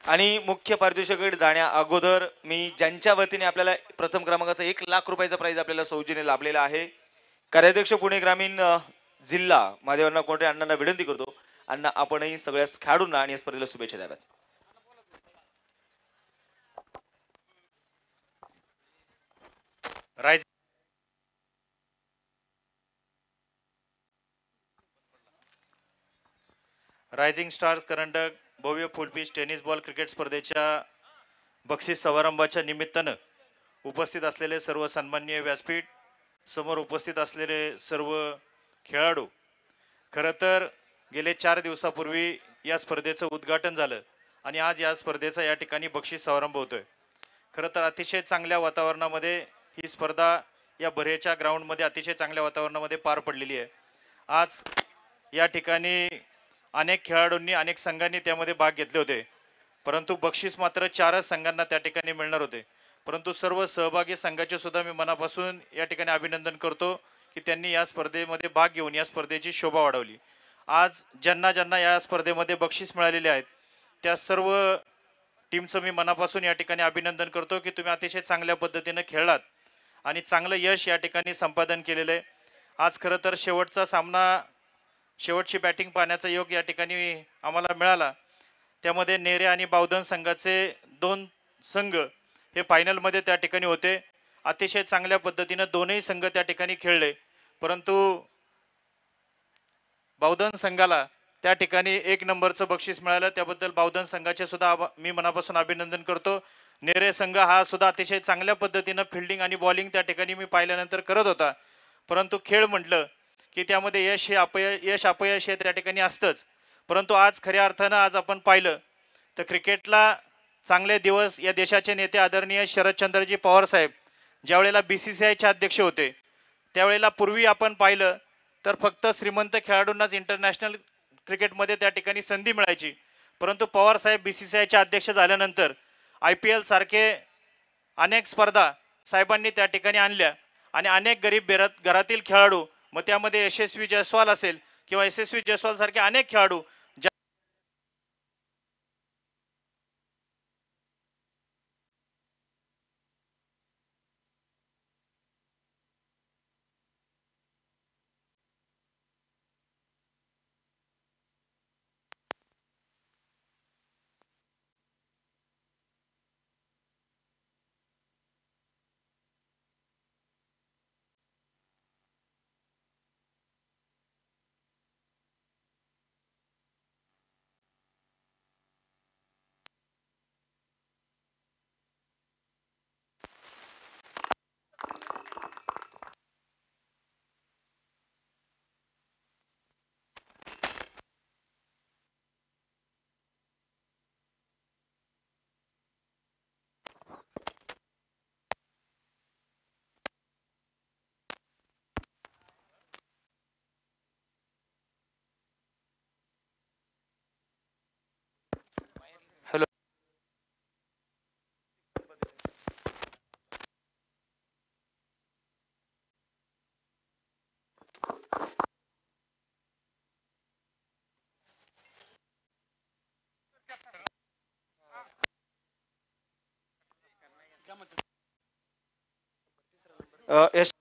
आणि मुख्य पारितोषिकाकडे जाण्या अगोदर मी ज्यांच्या वतीने आपल्याला प्रथम क्रमांकाचा 1 लाख रुपयाचा प्राइज आपल्याला सौजन्य लाभलेला आहे कार्याध्यक्ष पुणे ग्रामीण जिल्हा महादेवांना कोणते अण्णांना विनंती करतो अण्णा आपणही सगळ्या खेळाडूंना आणि या स्पर्धेला शुभेच्छा द्याव्यात. रायझिंग स्टार्स करंडक भव्य फुलपीच टेनिस बॉल क्रिकेट स्पर्धेच्या बक्षीस समारंभाच्या निमित्तानं उपस्थित असलेले सर्व सन्माननीय व्यासपीठ समोर उपस्थित असलेले सर्व खेळाडू खरं तर गेले 4 दिवसापूर्वी या स्पर्धेचं उद्घाटन झालं आणि आज या स्पर्धेचा या ठिकाणी बक्षीस समारंभ होतोय. खरं तर अतिशय चांगल्या वातावरणामध्ये ही स्पर्धा या बरेच्या ग्राउंडमध्ये अतिशय चांगल्या वातावरणामध्ये पार पडलेली आहे. आज या ठिकाणी अनेक खेळाडूंनी अनेक संघांनी त्यामध्ये भाग घेतले होते परंतु बक्षीस मात्र 4च संघांना त्या ठिकाणी मिळणार होते. परंतु सर्व सहभागी संघाचे सुद्धा मी मनापासून या ठिकाणी अभिनंदन करतो की त्यांनी या स्पर्धेमध्ये भाग घेऊन या स्पर्धेची शोभा वाढवली. आज ज्यांना ज्यांना या स्पर्धेमध्ये बक्षीस मिळालेले आहेत त्या सर्व टीमचं मी मनापासून या ठिकाणी अभिनंदन करतो की तुम्ही अतिशय चांगल्या पद्धतीने खेळलात आणि चांगलं यश या ठिकाणी संपादन केलेलं आहे. आज खरं तर शेवटचा सामना, शेवटची बॅटिंग पाहण्याचा योग या ठिकाणी आम्हाला मिळाला. त्यामध्ये नेरे आणि बावधन संघाचे 2 संघ हे फायनलमध्ये त्या ठिकाणी होते. अतिशय चांगल्या पद्धतीनं दोनही संघ त्या ठिकाणी खेळले, परंतु बावधन संघाला त्या ठिकाणी 1 नंबरचं बक्षीस मिळालं. त्याबद्दल बावधन संघाचे सुद्धा मी मनापासून अभिनंदन करतो. नेरे संघ हा सुद्धा अतिशय चांगल्या पद्धतीनं फिल्डिंग आणि बॉलिंग त्या ठिकाणी मी पाहिल्यानंतर करत होता, परंतु खेळ म्हटलं की त्यामध्ये यश अपयश हे त्या ठिकाणी असतंच. परंतु आज खऱ्या अर्थानं आज आपण पाहिलं तर क्रिकेटला चांगले दिवस या देशाचे नेते आदरणीय शरदचंद्रजी पवार साहेब ज्यावेळेला BCCIचे अध्यक्ष होते त्यावेळेला पूर्वी आपण पाहिलं तर फक्त श्रीमंत खेळाडूंनाच इंटरनॅशनल क्रिकेटमध्ये त्या ठिकाणी संधी मिळायची, परंतु पवार साहेब BCCIचे अध्यक्ष झाल्यानंतर IPL सारखे अनेक स्पर्धा साहेबांनी त्या ठिकाणी आणल्या आणि अनेक गरीब घरातील खेळाडू, मग त्यामध्ये यशस्वी जयस्वाल असेल किंवा यशस्वी जयस्वाल सारखे अनेक खेळाडू यश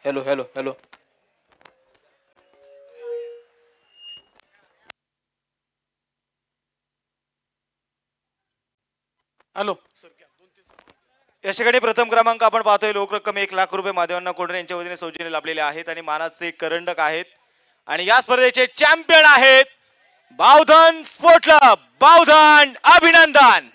हॅलो हॅलो हॅलो. हॅलो. या ठिकाणी प्रथम क्रमांक आपण पाहतोय लोक रक्कम 1,00,000 रुपये महादेवांना कोंढरे यांच्या वतीने सौजन्य लाभलेले आहेत आणि मानाचे करंडक आहेत आणि या स्पर्धेचे चॅम्पियन आहेत बावधन स्पोर्ट क्लब. बावधन अभिनंदन.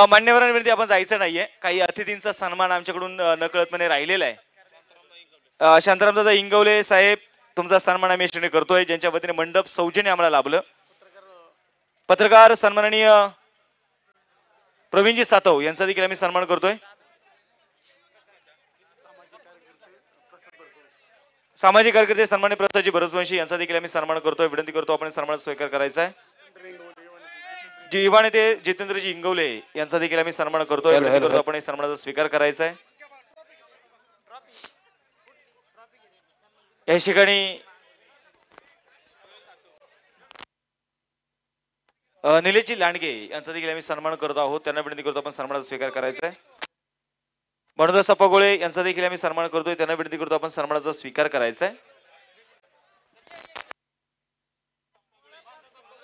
मान्यवरांना विनंती आपण जायचं नाहीये, काही अतिथींचा सन्मान आमच्याकडून नकळतपणे राहिलेला आहे. शांतारामदादा इंगवले साहेब तुमचा सन्मान आम्ही या करतोय ज्यांच्या वतीने मंडप सौजन्य आम्हाला लाभलं. पत्रकार सन्माननीय प्रवीणजी सातव यांचा देखील आम्ही सन्मान करतोय. सामाजिक कार्यकर्ते सन्मान्य प्रसादजी भरतवंशी यांचा देखील आम्ही सन्मान करतोय. विनंती करतो आपण सन्मान स्वीकार करायचा आहे. युवा नेते जितेंद्रजी इंगवले यांचा देखील आम्ही सन्मान करतोय. विनंती करतो आपण सन्मानाचा स्वीकार करायचा आहे. या ठिकाणी निलेशजी लांडगे यांचा देखील आम्ही सन्मान करत आहोत. त्यांना विनंती करतो आपण सन्मानाचा स्वीकार करायचा आहे. मनोज सप्पागोळे यांचा देखील आम्ही सन्मान करतोय. त्यांना विनंती करतो आपण सन्मानाचा स्वीकार करायचा आहे.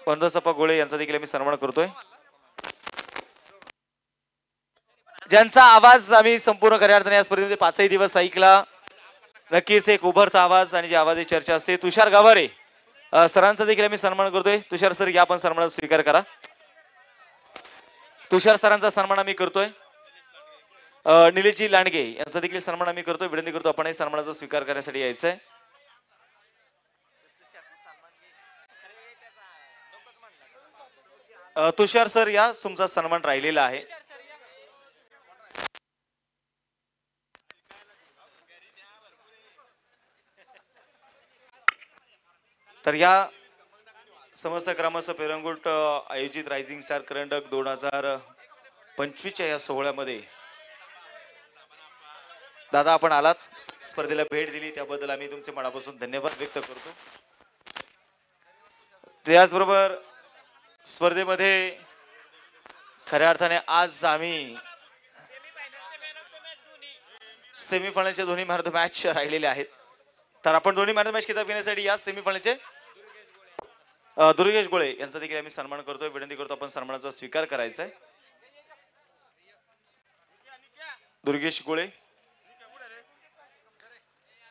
मनोज सप्पागोळे यांचा देखील आम्ही सन्मान करतोय. ज्यांचा आवाज आम्ही संपूर्ण खऱ्या अर्थाने या स्पर्धेमध्ये 5ही दिवस ऐकला, नक्कीच एक उभरता आवाज आणि जी आवाजाची चर्चा असते. तुषार गावारे सरांचा देखील आम्ही सन्मान करतोय. तुषार सर या पण सन्मानाचा स्वीकार करा. तुषार सरांचा सन्मान आम्ही करतोय. निलेशजी लांडगे यांचा देखील सन्मान आम्ही करतोय. विनंती करतो आपण सन्मानाचा स्वीकार करण्यासाठी यायचंय. तुषार सर या तुमचा सन्मान राहिलेला आहे. तर या समस्त ग्रामस्थ पेरंगुट आयोजित रायझिंग स्टार करंडक 2025च्या या सोहळ्यामध्ये दादा आपण आलात, स्पर्धेला भेट दिली त्याबद्दल आम्ही तुमचे मनापासून धन्यवाद व्यक्त करतो. त्याचबरोबर स्पर्धेमध्ये खऱ्या अर्थाने आज आम्ही सेमीफायनलच्या दोन्ही मॅच राहिलेले आहेत. तर आपण दोन्ही मॅच किताब घेण्यासाठी या सेमीफायनलचे दुर्गेश गोळे यांचा देखील आम्ही सन्मान करतोय. विनंती करतो आपण सन्मानाचा स्वीकार करायचा आहे. दुर्गेश गोळे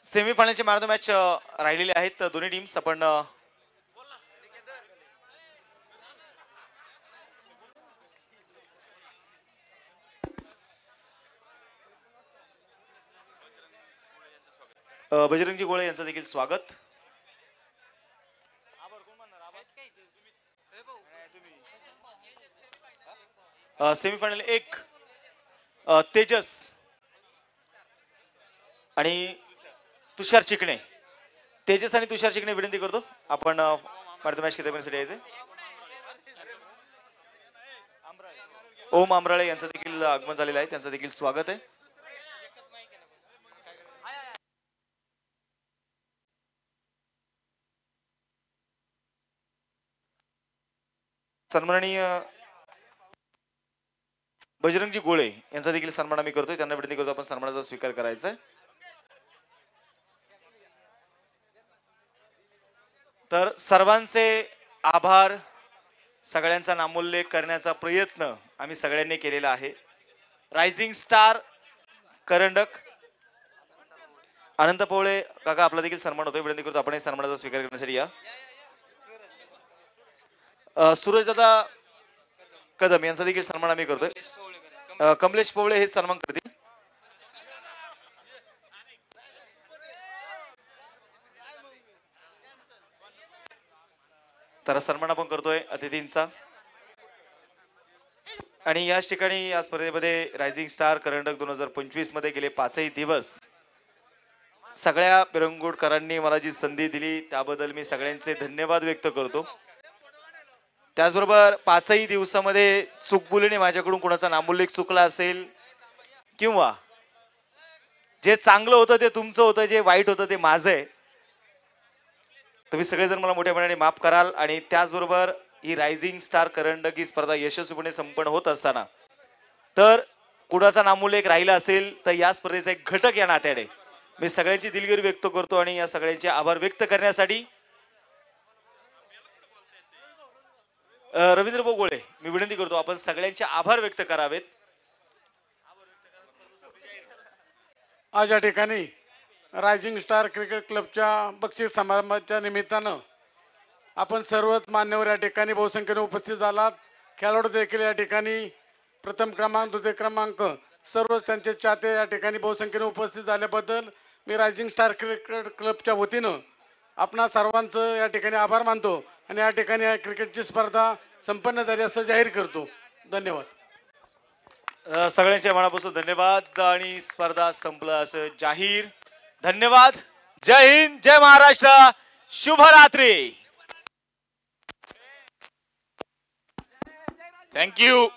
सेमीफायनलचे मॅच राहिलेले आहेत. दोन्ही टीम्स आपण बजरंगजी गोळे यांचं देखील स्वागत. सेमीफायनल 1 तेजस आणि तुषार चिकणे. तेजस आणि तुषार चिकणे विनंती करतो आपण मॅच खेळण्यासाठी यायचे. ओम आमराळे यांचं देखील आगमन झालेलं आहे. त्यांचं देखील स्वागत आहे. सन्माननीय बजरंगजी गोळे यांचा देखील सन्मान आम्ही करतोय. त्यांना विनंती करतो आपण सन्मानाचा स्वीकार करायचा आहे. तर सर्वांचे आभार, सगळ्यांचा नामोल्लेख करण्याचा प्रयत्न आम्ही सगळ्यांनी केलेला आहे. रायझिंग स्टार करंडक अनंत पवळे काका आपला देखील सन्मान होतोय. विनंती करतो आपण सन्मानाचा स्वीकार करण्यासाठी या. सूरजदादा कदम यांचा देखील सन्मान आम्ही करतोय. कमलेश पवळे हे सन्मान करतील. तर सन्मान आपण करतोय अतिथींचा. आणि याच ठिकाणी या स्पर्धेमध्ये रायझिंग स्टार करंडक 2025 मध्ये गेले 5ही दिवस सगळ्या पेरंगुटकरांनी मला जी संधी दिली त्याबद्दल मी सगळ्यांचे धन्यवाद व्यक्त करतो. त्याचबरोबर 5ही दिवसामध्ये चुकबुलीने माझ्याकडून कोणाचा नामोल्लेख चुकला असेल किंवा जे चांगलं होतं ते तुमचं होतं, जे वाईट होतं ते माझं आहे, तुम्ही सगळेजण मला मोठ्या मनाने माफ कराल. आणि त्याचबरोबर ही रायझिंग स्टार करंडक ही स्पर्धा यशस्वीपणे संपन्न होत असताना तर कुणाचा नामोल्लेख राहिला असेल तर या स्पर्धेचा एक घटक या नात्याने मी सगळ्यांची दिलगिरी व्यक्त करतो आणि या सगळ्यांचे आभार व्यक्त करण्यासाठी रवींद्र बोगोळे मी विनंती करतो आपण सगळ्यांचे आभार व्यक्त करावेत. आज या ठिकाणी रायझिंग स्टार क्रिकेट क्लबच्या बक्षीस समारंभाच्या निमित्तानं आपण सर्वच मान्यवर या ठिकाणी बहुसंख्येने उपस्थित झालात. खेळाडू देखील या ठिकाणी प्रथम क्रमांक द्वितीय क्रमांक सर्वच त्यांचे चाहते या ठिकाणी बहुसंख्येने उपस्थित झाल्याबद्दल मी रायझिंग स्टार क्रिकेट क्लबच्या वतीनं आपणा सर्वांचं या ठिकाणी आभार मानतो आणि या ठिकाणी या क्रिकेटची स्पर्धा संपन्न झाली असं जाहीर करतो. धन्यवाद. सगळ्यांच्या मनापासून धन्यवाद आणि स्पर्धा संपलं असं जाहीर. धन्यवाद. जय हिंद, जय महाराष्ट्र, शुभरात्री. थँक्यू.